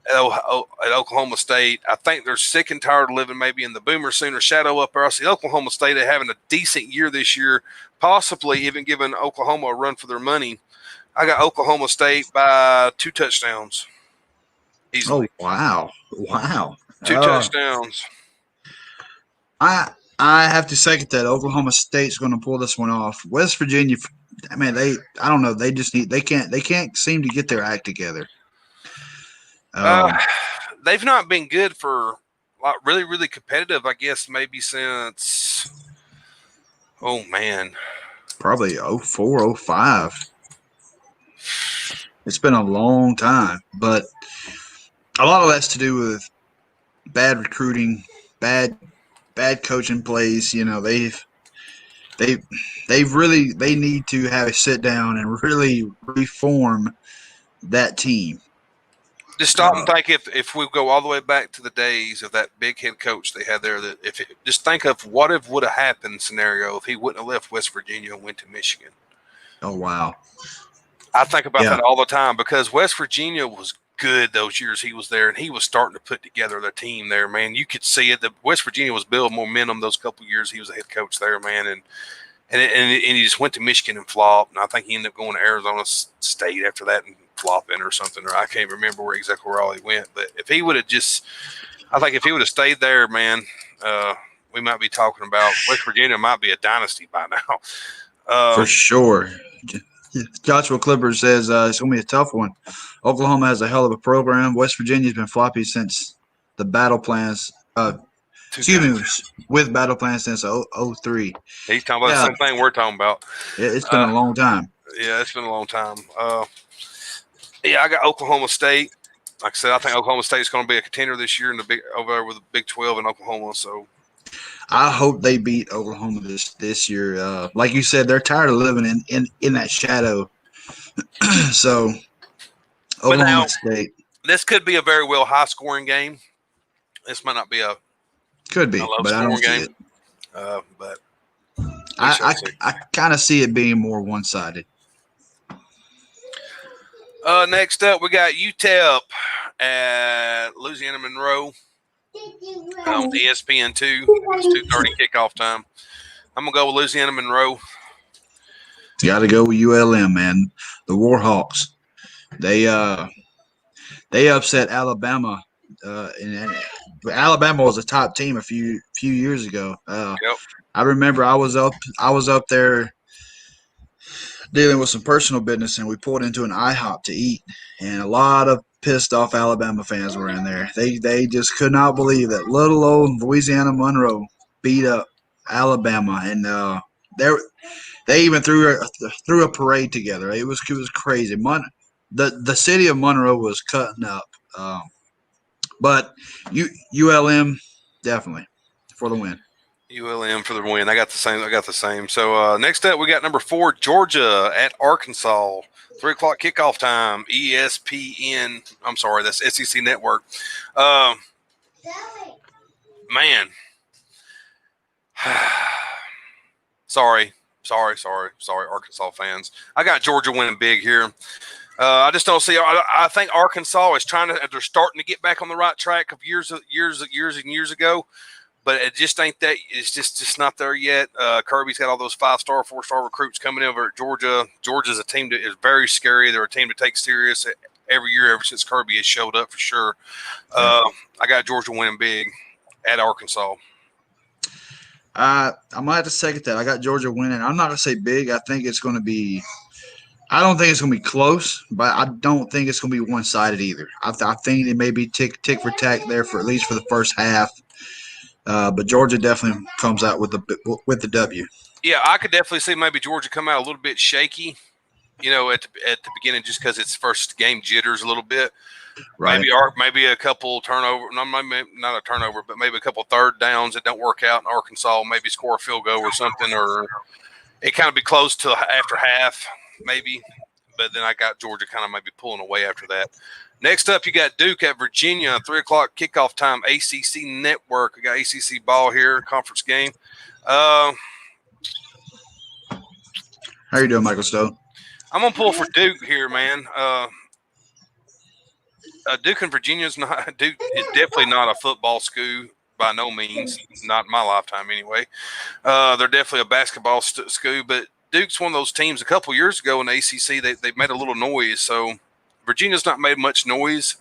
at Oklahoma State. I think they're sick and tired of living maybe in the Boomer Sooner shadow up there. I see Oklahoma State having a decent year this year, possibly even giving Oklahoma a run for their money. I got Oklahoma State by 2 touchdowns. Easily. Oh, wow. 2 touchdowns. I have to second that. Oklahoma State's going to pull this one off. West Virginia, I mean, I don't know. They can't seem to get their act together. They've not been good for like really, really competitive, I guess, maybe since, probably 04, 05. It's been a long time, but a lot of that's to do with bad recruiting, bad coaching plays. You know, they need to have a sit down and really reform that team. Just stop and think if we go all the way back to the days of that big head coach they had there, just think of what would have happened scenario if he wouldn't have left West Virginia and went to Michigan. Oh, wow. I think about that all the time because West Virginia was good those years he was there, and he was starting to put together the team there, man. You could see it. The West Virginia was building momentum those couple of years he was a head coach there, man, and he just went to Michigan and flopped, and I think he ended up going to Arizona State after that and flopping or something, or I can't remember where all he went. But if he would have stayed there, man, we might be talking about West Virginia might be a dynasty by now. For sure. Joshua Clipper says it's going to be a tough one. Oklahoma has a hell of a program. West Virginia's been floppy since the battle plans. With battle plans since 03. He's talking about the same thing we're talking about. It's been a long time. Yeah, it's been a long time. I got Oklahoma State. Like I said, I think Oklahoma State is going to be a contender this year over there with the Big 12 in Oklahoma. So I hope they beat Oklahoma this year. Like you said, they're tired of living in that shadow. So Oklahoma State. This could be a very well high scoring game. This might not be a but I don't see it. But I kind of see it being more one-sided. Next up, we got UTEP at Louisiana Monroe on ESPN2. It's 2:30 kickoff time. I'm going to go with Louisiana Monroe. Got to go with ULM, man. The Warhawks. They upset Alabama. And Alabama was a top team a few years ago. I remember I was up there dealing with some personal business, and we pulled into an IHOP to eat, and a lot of pissed off Alabama fans were in there. They just could not believe that little old Louisiana Monroe beat up Alabama, and they even threw a parade together. It was crazy. The city of Monroe was cutting up, but ULM definitely for the win. ULM for the win. I got the same. So next up, we got number 4, Georgia at Arkansas. 3 o'clock kickoff time. ESPN. I'm sorry, that's SEC Network. Man. Sorry, Arkansas fans. I got Georgia winning big here. I just don't see. I think Arkansas is they're starting to get back on the right track of years ago. But it just ain't that. It's just not there yet. Kirby's got all those 5-star, 4-star recruits coming over at Georgia. Georgia's a team that is very scary. They're a team to take serious every year ever since Kirby has showed up for sure. I got Georgia winning big at Arkansas. I might have to second that. I got Georgia winning. I'm not going to say big. I don't think it's going to be close, but I don't think it's going to be one-sided either. I think it may be tick for tack there for at least for the first half. But Georgia definitely comes out with the W. Yeah, I could definitely see maybe Georgia come out a little bit shaky, at the beginning, just because it's first game jitters a little bit. Right. Maybe a couple turnover, maybe not a turnover, but maybe a couple third downs that don't work out in Arkansas. Maybe score a field goal or something, or it kind of be close to after half, maybe. But then I got Georgia kind of maybe pulling away after that. Next up, you got Duke at Virginia, 3:00 kickoff time, ACC Network. We got ACC ball here, conference game. How you doing, Michael Stowe? I'm gonna pull for Duke here, man. Duke and Virginia is not. Duke is definitely not a football school by no means. Not in my lifetime, anyway. They're definitely a basketball school, but Duke's one of those teams. A couple years ago in the ACC, they made a little noise. So Virginia's not made much noise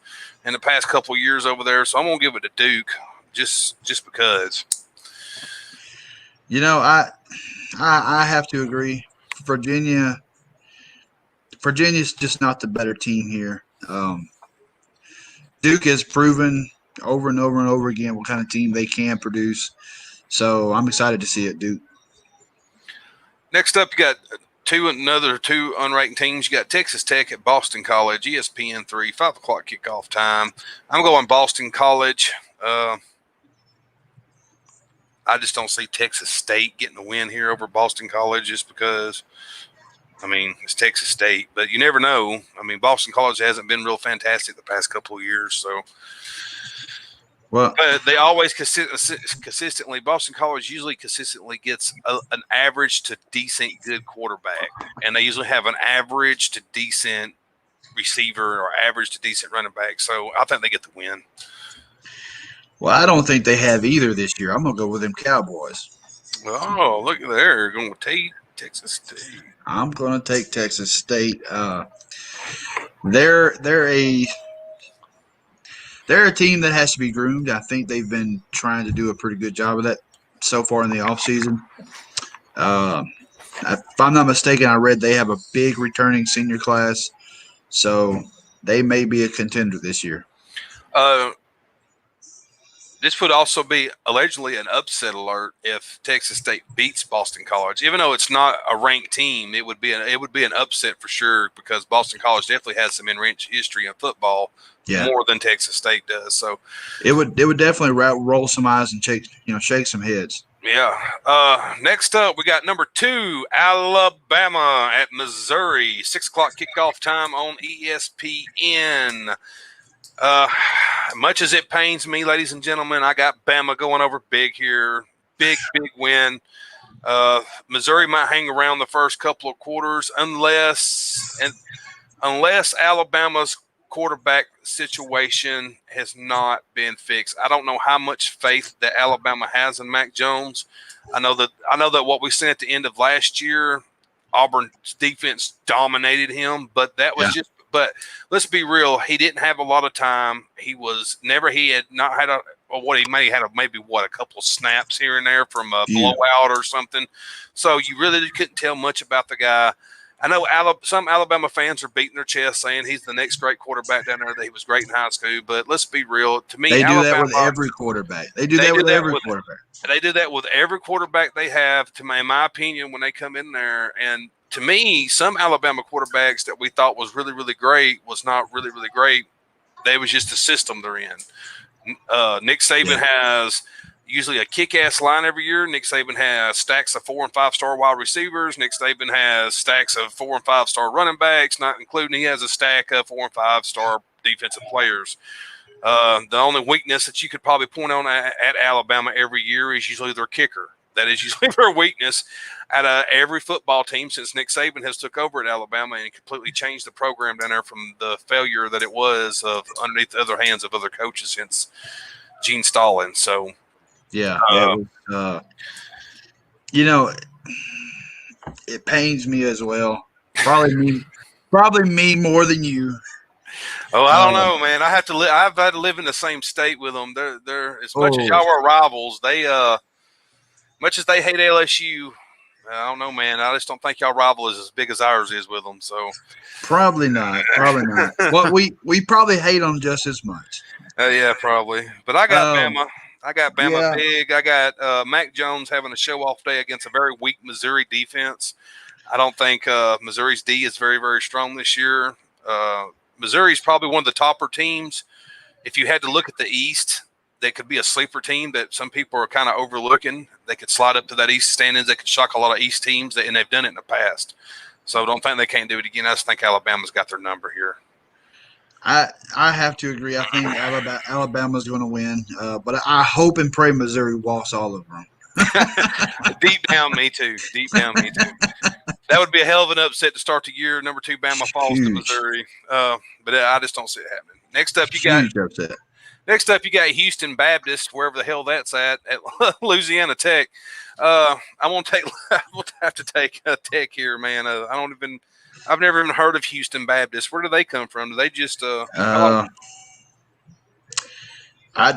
in the past couple years over there. So I'm gonna give it to Duke just because. I have to agree. Virginia's just not the better team here. Duke has proven over and over and over again what kind of team they can produce. So I'm excited to see it, Duke. Next up, you got another two unranked teams. You got Texas Tech at Boston College, ESPN 3, 5:00 kickoff time. I'm going Boston College. I just don't see Texas State getting a win here over Boston College just because, it's Texas State. But you never know. Boston College hasn't been real fantastic the past couple of years. So, well, they always consistently, Boston College usually consistently gets an average to decent good quarterback. And they usually have an average to decent receiver or average to decent running back. So I think they get the win. Well, I don't think they have either this year. I'm going to go with them Cowboys. Oh, look at there. Going to Texas State. I'm going to take Texas State. They're a team that has to be groomed. I think they've been trying to do a pretty good job of that so far in the offseason. If I'm not mistaken, I read they have a big returning senior class. So they may be a contender this year. This would also be allegedly an upset alert if Texas State beats Boston College. Even though it's not a ranked team, it would be an upset for sure because Boston College definitely has some enriched history in football, more than Texas State does. So it would definitely roll some eyes and shake some heads. Yeah. Next up, we got number 2, Alabama at Missouri. 6:00 kickoff time on ESPN. Much as it pains me, ladies and gentlemen, I got Bama going over big here. Big win. Missouri might hang around the first couple of quarters unless Alabama's quarterback situation has not been fixed. I don't know how much faith that Alabama has in Mac Jones. I know that what we seen at the end of last year, Auburn's defense dominated him, but that was just. But let's be real, he didn't have a lot of time. He had not had a couple of snaps here and there from a blowout or something. So you really couldn't tell much about the guy. I know some Alabama fans are beating their chest saying he's the next great quarterback down there, that he was great in high school. But let's be real. To me, they do that with every quarterback. They do that with every quarterback. They do that with every quarterback they have, in my opinion, when they come in there. And to me, some Alabama quarterbacks that we thought was really, really great was not really, really great. They was just the system they're in. Nick Saban has usually a kick-ass line every year. Nick Saban has stacks of 4- and 5-star wide receivers. Nick Saban has stacks of 4- and 5-star running backs, not including he has a stack of 4- and 5-star defensive players. The only weakness that you could probably point on at Alabama every year is usually their kicker. That is usually their weakness out of every football team since Nick Saban has took over at Alabama and completely changed the program down there from the failure that it was of underneath the other hands of other coaches since Gene Stalin. So, it pains me as well. Probably me more than you. Oh, I don't know, man. I've had to live in the same state with them. They're as much as y'all were rivals. Much as they hate LSU, I don't know, man. I just don't think y'all rival is as big as ours is with them. So probably not. Well, we probably hate them just as much. Yeah, probably. But I got Bama. I got Bama Yeah. big. I got Mac Jones having a show-off day against a very weak Missouri defense. I don't think Missouri's D is very, very strong this year. Missouri's probably one of the topper teams. If you had to look at the East, they could be a sleeper team that some people are kind of overlooking. They could slide up to that East standings. They could shock a lot of East teams, and they've done it in the past. So don't think they can't do it again. I just think Alabama's got their number here. I have to agree. I think Alabama's going to win, but I hope and pray Missouri walks all over them. Deep down, me too. Deep down, me too. That would be a hell of an upset to start the year. Number 2, Bama falls to Missouri, but I just don't see it happening. Next up, you got Houston Baptist, wherever the hell that's at Louisiana Tech. I'm gonna have to take Tech here, man. I've never even heard of Houston Baptist. Where do they come from? Do they just I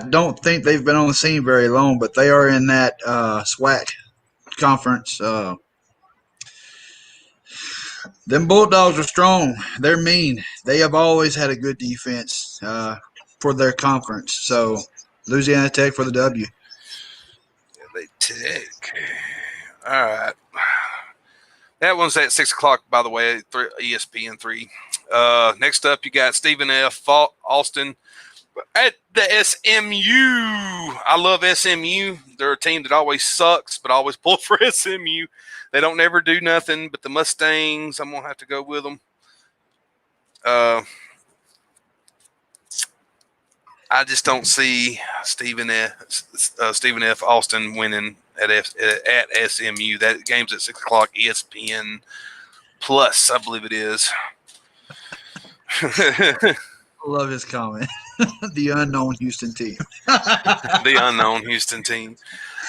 don't think they've been on the scene very long, but they are in that SWAC conference. Them Bulldogs are strong. They're mean. They have always had a good defense for their conference. So Louisiana Tech for the W. They Tech? All right. That one's at 6 o'clock, by the way, ESPN 3. Next up, you got Stephen F. Austin at the SMU. I love SMU. They're a team that always sucks, but always pull for SMU. They don't never do nothing, but the Mustangs, I'm going to have to go with them. I just don't see Stephen F. Austin winning at SMU. That game's at 6 o'clock, ESPN Plus, I believe it is. Love his comment. The unknown Houston team. The unknown Houston team.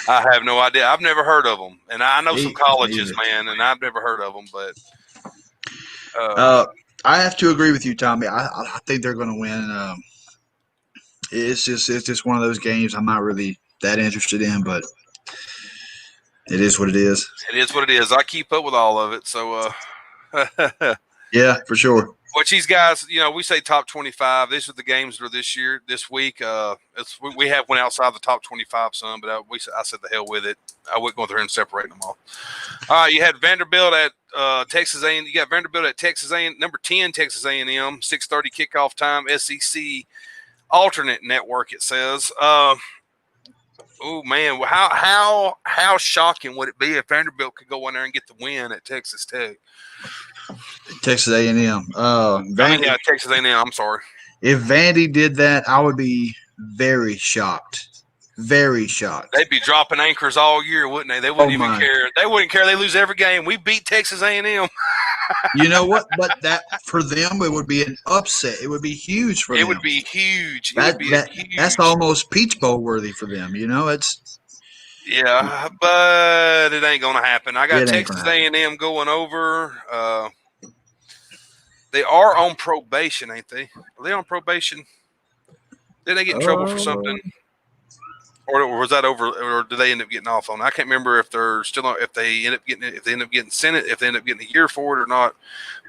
I have no idea. I've never heard of them, and I know some colleges, man, and I've never heard of them. But I have to agree with you, Tommy. I think they're going to win. It's just one of those games I'm not really that interested in, but it is what it is. It is what it is. I keep up with all of it, so yeah, for sure. Which these guys, we say top 25. These are the games that are this week. We have one outside the top 25 some, but I said the hell with it. I wouldn't go through and separate them all. All right, you had Vanderbilt at Texas A&M. You got Vanderbilt at Texas A&M, number 10 Texas A&M, 6:30 kickoff time, SEC alternate network. It says. Oh man, how shocking would it be if Vanderbilt could go in there and get the win at Texas Tech? Texas A&M. Texas A&M. I'm sorry. If Vandy did that, I would be very shocked. Very shocked. They'd be dropping anchors all year, wouldn't they? They wouldn't even care. They wouldn't care. They lose every game. We beat Texas A&M. You know what? But that for them, it would be an upset. It would be huge for them. It would be huge. That's almost Peach Bowl worthy for them. It's. Yeah, but it ain't gonna happen. I got Texas A&M going over. They are on probation, ain't they? Are they on probation? Did they get in trouble for something, or was that over? Or did they end up getting off on? I can't remember if they're still on. If they end up getting Senate, if they end up getting a year for it or not.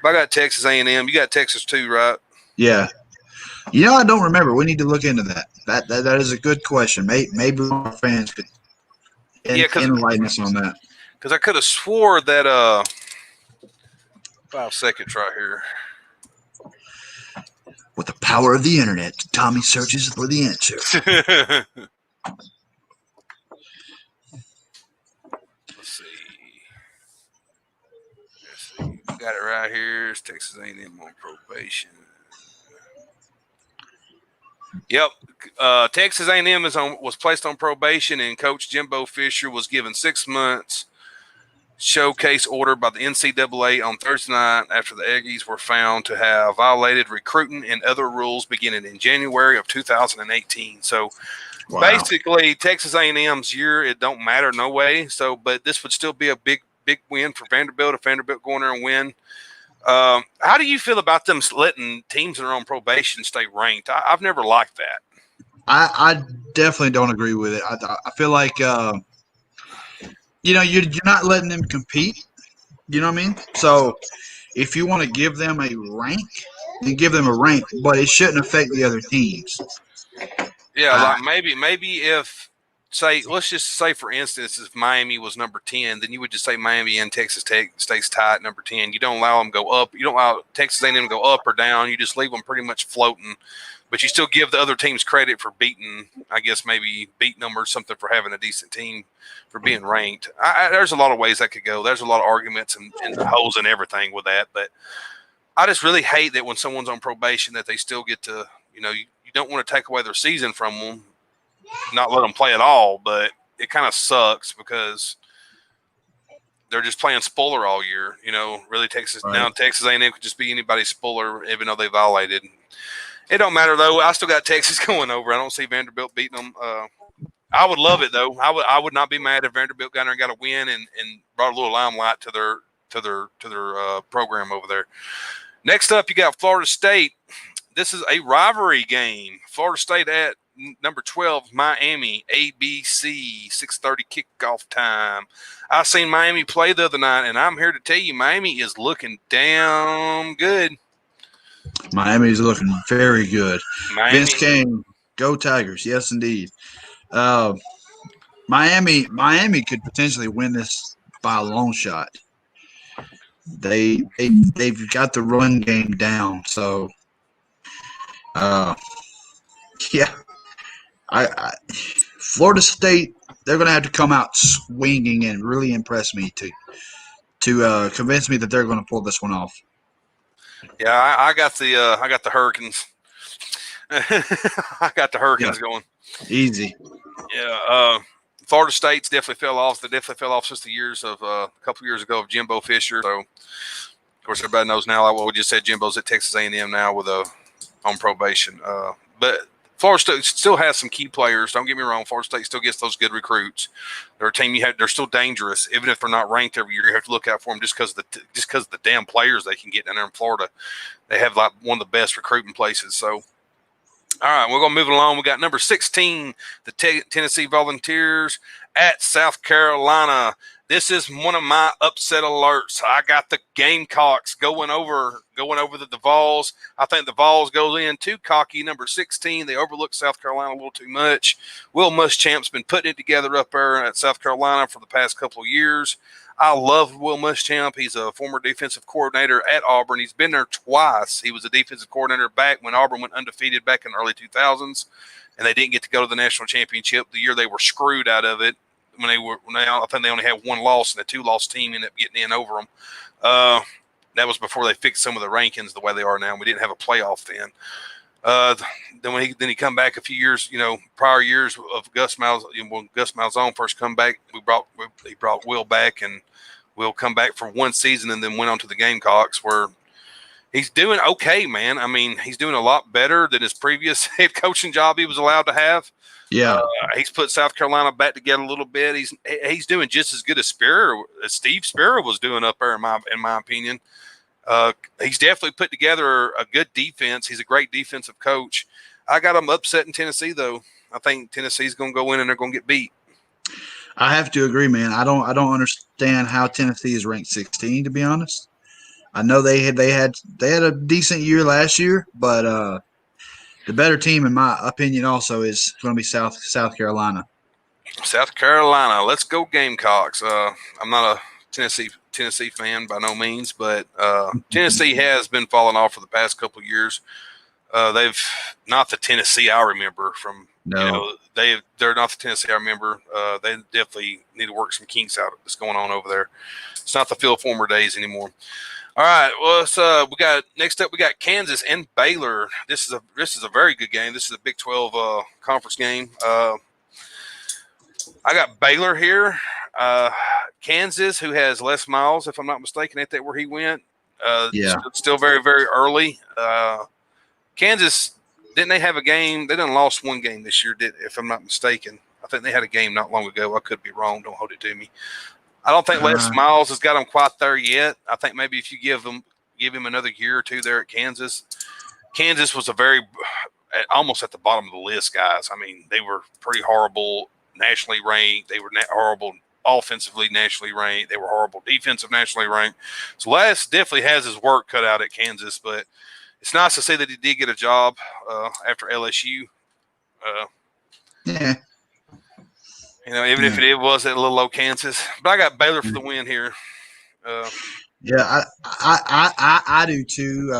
But I got Texas A&M. You got Texas too, right? Yeah. I don't remember. We need to look into that. That is a good question. Maybe our fans could. Enlighten us on that. Because I could have swore that 5 seconds right here. With the power of the internet, Tommy searches for the answer. Let's see. Got it right here. It's Texas A&M on probation. Yep, Texas A&M was placed on probation, and Coach Jimbo Fisher was given 6 months showcase order by the NCAA on Thursday night after the Aggies were found to have violated recruiting and other rules beginning in January of 2018. So basically, Texas A&M's year, it don't matter no way. So, but this would still be a big win for Vanderbilt if Vanderbilt go in there and win. How do you feel about them letting teams that are on probation stay ranked? I've never liked that. I definitely don't agree with it. I feel like you're not letting them compete. You know what I mean? So if you want to give them a rank, then give them a rank, but it shouldn't affect the other teams. Yeah, like maybe if say, let's just say, for instance, if Miami was number 10, then you would just say Miami and Texas Tech stays tied at number 10. You don't allow them to go up. You don't allow Texas A&M to go up or down. You just leave them pretty much floating. But you still give the other teams credit for beating, I guess maybe beating them or something for having a decent team, for being ranked. There's a lot of ways that could go. There's a lot of arguments and holes and everything with that. But I just really hate that when someone's on probation that they still get to, you don't want to take away their season from them, not let them play at all. But it kind of sucks because they're just playing spoiler all year. Really Texas Right. Now Texas A&M could just be anybody's spoiler even though they violated. It don't matter though. I still got Texas going over. I don't see Vanderbilt beating them. I would love it though. I would not be mad if Vanderbilt got there and got a win and brought a little limelight to their program over there. Next up, you got Florida State. This is a rivalry game. Florida State at number 12, Miami, ABC, 6:30 kickoff time. I seen Miami play the other night, and I'm here to tell you, Miami is looking damn good. Miami's looking very good. Miami. Vince King, go Tigers. Yes, indeed. Miami could potentially win this by a long shot. They've got the run game down. So, yeah, Florida State, they're going to have to come out swinging and really impress me to convince me that they're going to pull this one off. Yeah, I got the Hurricanes. I got the Hurricanes going. Easy. Yeah. Florida State's definitely fell off. They definitely fell off since the years of a couple years ago of Jimbo Fisher. So, of course, everybody knows now. Like what we just said, Jimbo's at Texas A&M now with on probation. But Florida State still has some key players. Don't get me wrong. Florida State still gets those good recruits. They're a team they're still dangerous, even if they're not ranked every year. You have to look out for them just because of the damn players they can get down there in Florida. They have like one of the best recruiting places. So, all right, we're going to move along. We got number 16, the Tennessee Volunteers at South Carolina. This is one of my upset alerts. I got the Gamecocks going over the Vols. I think the Vols goes in too cocky. Number 16, they overlook South Carolina a little too much. Will Muschamp's been putting it together up there at South Carolina for the past couple of years. I love Will Muschamp. He's a former defensive coordinator at Auburn. He's been there twice. He was a defensive coordinator back when Auburn went undefeated back in the early 2000s, and they didn't get to go to the national championship. The year they were screwed out of it, I think they only had one loss, and the 2-loss team ended up getting in over them. That was before they fixed some of the rankings the way they are now. We didn't have a playoff then. Then he come back a few years, prior years of Gus Malzahn. When Gus Malzahn first come back, he brought Will back, and Will come back for one season and then went on to the Gamecocks, where he's doing okay, man. I mean, he's doing a lot better than his previous head coaching job he was allowed to have. Yeah, he's put South Carolina back together a little bit. He's doing just as good as Steve Spurrier was doing up there, in my opinion. He's definitely put together a good defense. He's a great defensive coach. I got him upset in Tennessee, though. I think Tennessee's going to go in and they're going to get beat. I have to agree, man. I don't understand how Tennessee is ranked 16. To be honest, I know they had a decent year last year, but the better team, in my opinion, also is going to be South Carolina. South Carolina, let's go Gamecocks. I'm not a Tennessee fan by no means, but Tennessee has been falling off for the past couple of years. They've not the Tennessee I remember from. No. They're not the Tennessee I remember. They definitely need to work some kinks out that's going on over there. It's not the Phil Former days anymore. All right, well, next up we got Kansas and Baylor. This is a very good game. This is a Big 12 conference game. I got Baylor here. Kansas, who has Les Miles, if I'm not mistaken, ain't that where he went? Yeah. Still very, very early. Kansas, didn't they have a game? They done lost one game this year, if I'm not mistaken. I think they had a game not long ago. I could be wrong. Don't hold it to me. I don't think Les Miles has got them quite there yet. I think maybe if you give him another year or two there at Kansas. Kansas was almost at the bottom of the list, guys. I mean, they were pretty horrible nationally ranked. They were horrible offensively nationally ranked. They were horrible defensive nationally ranked. So Les definitely has his work cut out at Kansas, but it's nice to see that he did get a job after LSU. Yeah. Even if it was at Little Kansas. But I got Baylor for the win here. Yeah, I do too.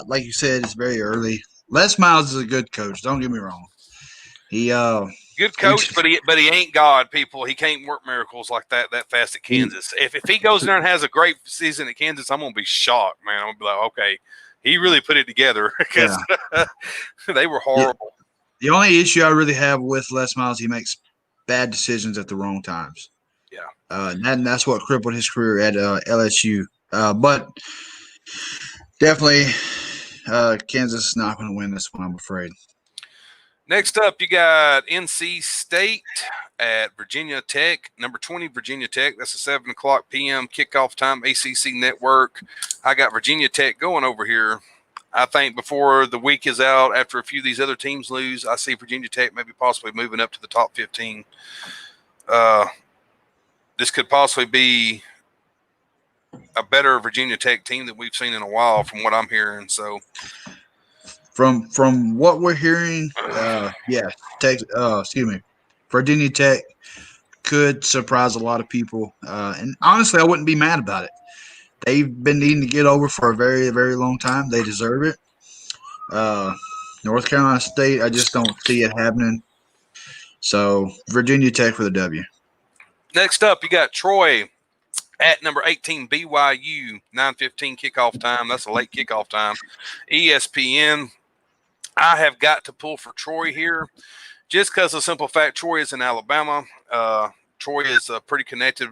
Like you said, it's very early. Les Miles is a good coach. Don't get me wrong. He good coach, but he ain't God, people. He can't work miracles like that fast at Kansas. If he goes in there and has a great season at Kansas, I'm gonna be shocked, man. I'm gonna be like, okay, he really put it together because they were horrible. The only issue I really have with Les Miles, he makes bad decisions at the wrong times. Yeah, and that's what crippled his career at LSU. But definitely, Kansas is not going to win this one, I'm afraid. Next up, you got NC State at Virginia Tech, number 20, Virginia Tech. That's a 7 o'clock p.m. kickoff time, ACC Network. I got Virginia Tech going over here. I think before the week is out, after a few of these other teams lose, I see Virginia Tech maybe possibly moving up to the top 15. This could possibly be a better Virginia Tech team that we've seen in a while from what I'm hearing. So from what we're hearing, Virginia Tech could surprise a lot of people. And honestly, I wouldn't be mad about it. They've been needing to get over for a very, very long time. They deserve it. North Carolina State, I just don't see it happening. So Virginia Tech for the W. Next up, you got Troy at number 18, BYU, 9:15 kickoff time. That's a late kickoff time. ESPN. I have got to pull for Troy here just because of the simple fact Troy is in Alabama. Troy is pretty connected.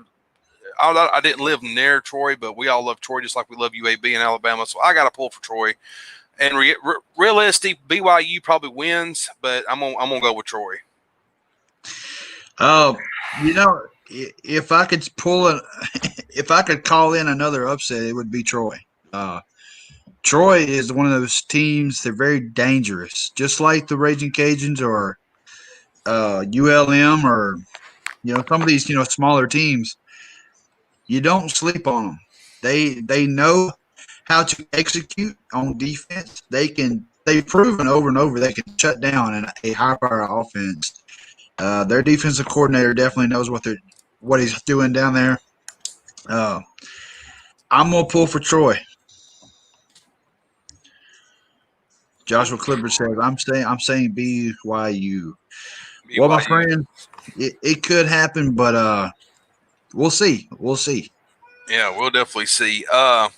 I didn't live near Troy, but we all love Troy just like we love UAB in Alabama. So I got to pull for Troy. And realistic, BYU probably wins, but I'm gonna go with Troy. If I could if I could call in another upset, it would be Troy. Troy is one of those teams. They're very dangerous, just like the Raging Cajuns or ULM or some of these smaller teams. You don't sleep on them. They know how to execute on defense. They've proven over and over they can shut down a high-power offense. Their defensive coordinator definitely knows what he's doing down there. I'm gonna pull for Troy. Joshua Clifford says, "I'm saying BYU." Well, my friend, it could happen, but we'll see. We'll see. Yeah, we'll definitely see. That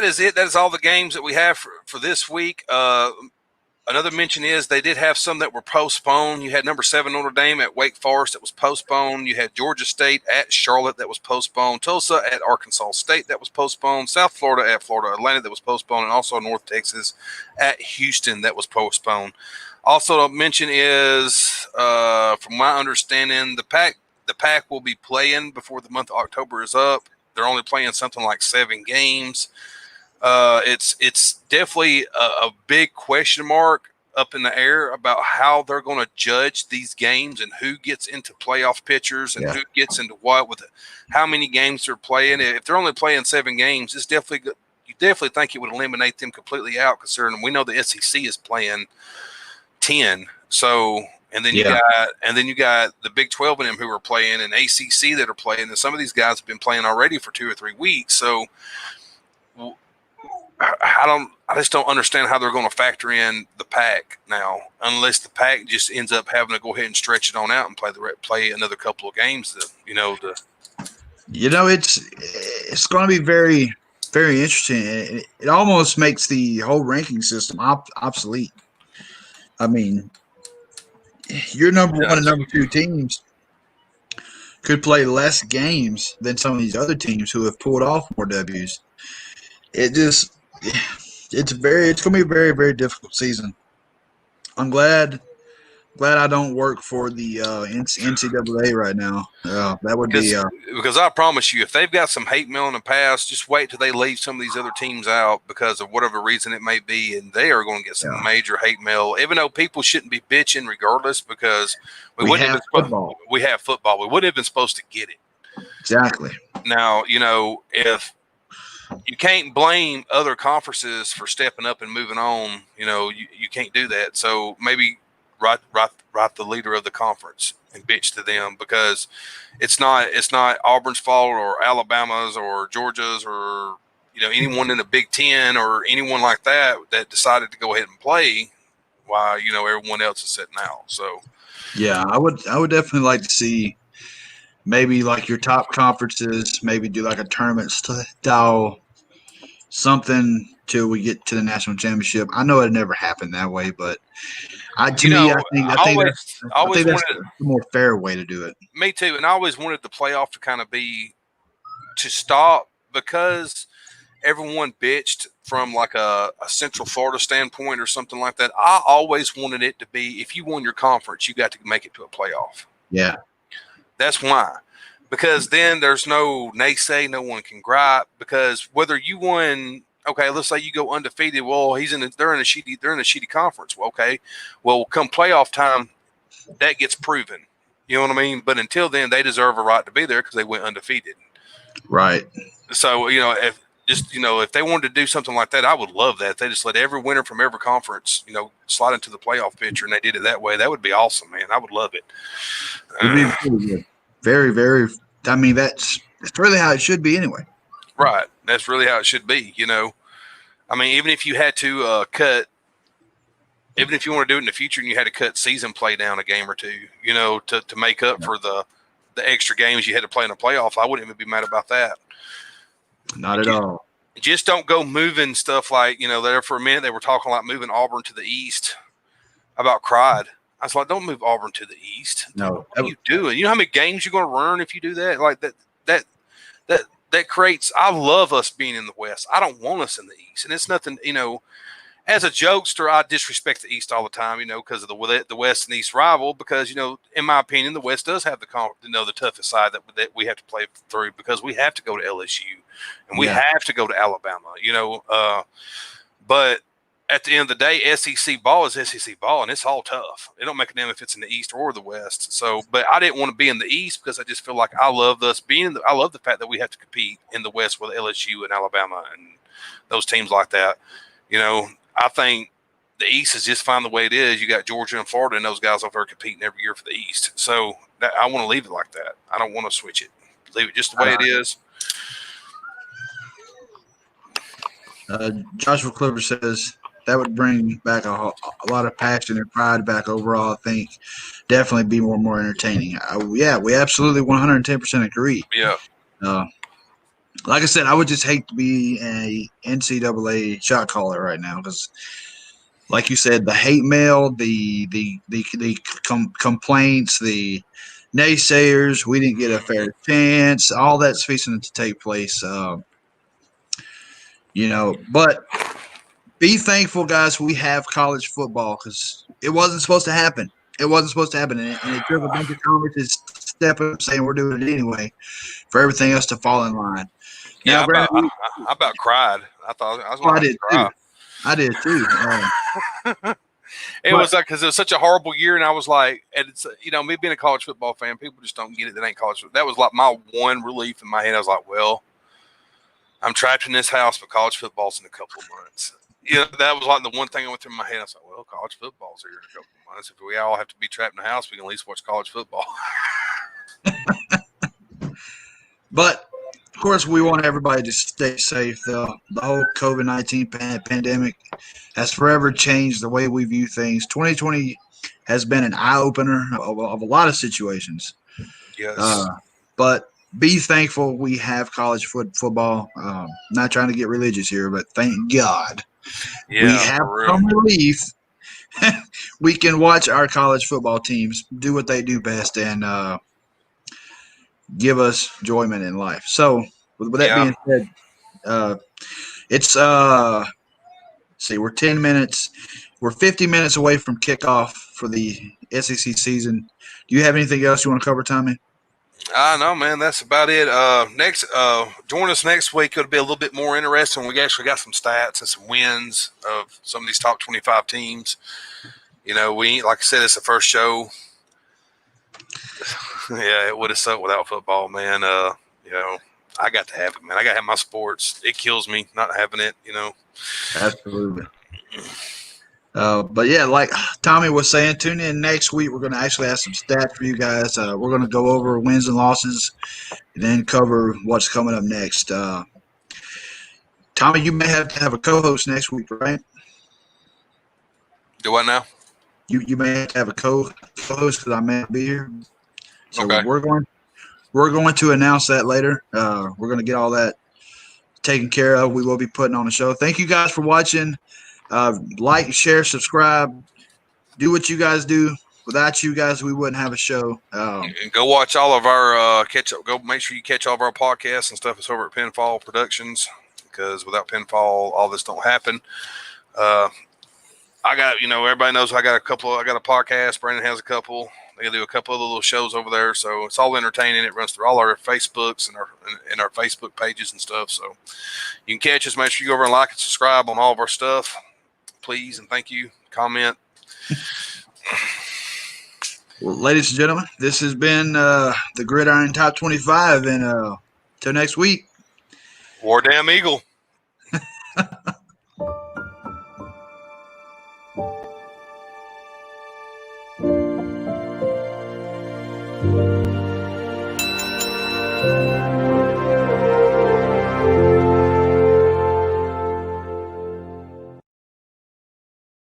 is it. That is all the games that we have for this week. Another mention is they did have some that were postponed. You had number 7 Notre Dame at Wake Forest that was postponed. You had Georgia State at Charlotte that was postponed. Tulsa at Arkansas State that was postponed. South Florida at Florida Atlantic that was postponed. And also North Texas at Houston that was postponed. Also to mention is, from my understanding, the Pac will be playing before the month of October is up. They're only playing something like 7 games. It's definitely a big question mark up in the air about how they're going to judge these games and who gets into playoff pictures and who gets into what with how many games they're playing. If they're only playing 7 games, you definitely think it would eliminate them completely out, considering we know the SEC is playing 10. So, and then you got the Big 12 and them who are playing, and ACC that are playing, and some of these guys have been playing already for 2 or 3 weeks. So I just don't understand how they're going to factor in the Pac now, unless the Pac just ends up having to go ahead and stretch it on out and play another couple of games. It's going to be very, very interesting. It almost makes the whole ranking system obsolete. I mean, your number 1 and number 2 teams could play less games than some of these other teams who have pulled off more W's. It's going to be a very, very difficult season. I'm glad I don't work for the NCAA right now. That would be because I promise you, if they've got some hate mail in the past, just wait till they leave some of these other teams out because of whatever reason it may be, and they are going to get some major hate mail. Even though people shouldn't be bitching regardless, because we have football. We have football. We wouldn't have been supposed to get it. Exactly. Now, if you can't blame other conferences for stepping up and moving on, you can't do that. So maybe write the leader of the conference and bitch to them, because it's not Auburn's fault or Alabama's or Georgia's or anyone in the Big Ten or anyone like that decided to go ahead and play while everyone else is sitting out. So yeah, I would definitely like to see maybe like your top conferences maybe do like a tournament style something till we get to the national championship. I know it never happened that way, but to me, I always that's wanted, the more fair way to do it. me too, and I always wanted the playoff to kind of be to stop, because everyone bitched from like a Central Florida standpoint or something like that. I always wanted it to be, if you won your conference, you got to make it to a playoff. Yeah. That's why. Because then there's no naysay, no one can gripe, because whether you won, okay, let's say you go undefeated, well, they're in a shitty conference. Well, okay. Well, come playoff time, that gets proven. You know what I mean? But until then, they deserve a right to be there because they went undefeated. Right. So, if they wanted to do something like that, I would love that. If they just let every winner from every conference, slide into the playoff picture, and they did it that way, that would be awesome, man. I would love it. It'd be really good. Very, very. I mean, that's really how it should be anyway. Right. That's really how it should be. I mean, even if you had to even if you want to do it in the future and you had to cut season play down a game or two, to make up for the extra games you had to play in the playoff, I wouldn't even be mad about that. Not at all. Just don't go moving stuff like, there for a minute they were talking like moving Auburn to the East. I about cried. I was like, don't move Auburn to the East. No. What are you doing? You know how many games you're going to run if you do that? Like that creates, I love us being in the West. I don't want us in the East. And it's nothing, as a jokester, I disrespect the East all the time, because of the West and East rival, because, in my opinion, the West does have the toughest side that we have to play through, because we have to go to LSU and we have to go to Alabama, but at the end of the day, SEC ball is SEC ball, and it's all tough. It don't make a damn if it's in the East or the West. So, but I didn't want to be in the East because I just feel like I love us being. I love the fact that we have to compete in the West with LSU and Alabama and those teams like that. I think the East is just fine the way it is. You got Georgia and Florida, and those guys over there competing every year for the East. So I want to leave it like that. I don't want to switch it. Leave it just the way it is. Joshua Clipper says that would bring back a lot of passion and pride back overall. I think definitely be more entertaining. Yeah, we absolutely 110% agree. Yeah. Like I said, I would just hate to be a NCAA shot caller right now because, like you said, the hate mail, the complaints, the naysayers, we didn't get a fair chance, all that's fixing to take place. But be thankful, guys, we have college football because it wasn't supposed to happen. It wasn't supposed to happen, and it took a bunch of conferences stepping up saying we're doing it anyway for everything else to fall in line. Yeah, now, I about cried. I thought I was going to cry. I did too. It was like, because it was such a horrible year, and I was like, and it's me being a college football fan, people just don't get it. That ain't college football. That was like my one relief in my head. I was like, well, I'm trapped in this house, but college football's in a couple of months. That was like the one thing that went through my head. I was like, well, college football's here in a couple of months. If we all have to be trapped in the house, we can at least watch college football. But of course, we want everybody to stay safe. The whole COVID-19 pandemic has forever changed the way we view things. 2020 has been an eye-opener of a lot of situations. Yes. But be thankful we have college football. Not trying to get religious here, but thank God we have some relief. We can watch our college football teams do what they do best and give us enjoyment in life. So, with that being said, it's see, we're 10 minutes. We're 50 minutes away from kickoff for the SEC season. Do you have anything else you want to cover, Tommy? No, man, that's about it. Join us next week. It'll be a little bit more interesting. We actually got some stats and some wins of some of these top 25 teams. We like I said, it's the first show. Yeah, it would have sucked without football, man. I got to have it, man. I got to have my sports. It kills me not having it, Absolutely. But yeah, like Tommy was saying, tune in next week. We're going to actually have some stats for you guys. We're going to go over wins and losses and then cover what's coming up next. Tommy, you may have to have a co-host next week, right? Do what now? You may have to have a co-host because I may not be here. So Okay. we're going to announce that later. We're going to get all that taken care of. We will be putting on the show. Thank you guys for watching. Like, share, subscribe. Do what you guys do. Without you guys, we wouldn't have a show. And go watch all of our catch up. Go make sure you catch all of our podcasts and stuff. It's over at Pinfall Productions, because without Pinfall, all this don't happen. I got, everybody knows I got a podcast. Brandon has a couple. They do a couple of little shows over there, so it's all entertaining. It runs through all our Facebooks and our Facebook pages and stuff. So you can catch us. Make sure you go over and like and subscribe on all of our stuff, please, and thank you. Comment. Well, ladies and gentlemen, this has been the GridIron Top 25, and till next week. War Damn Eagle.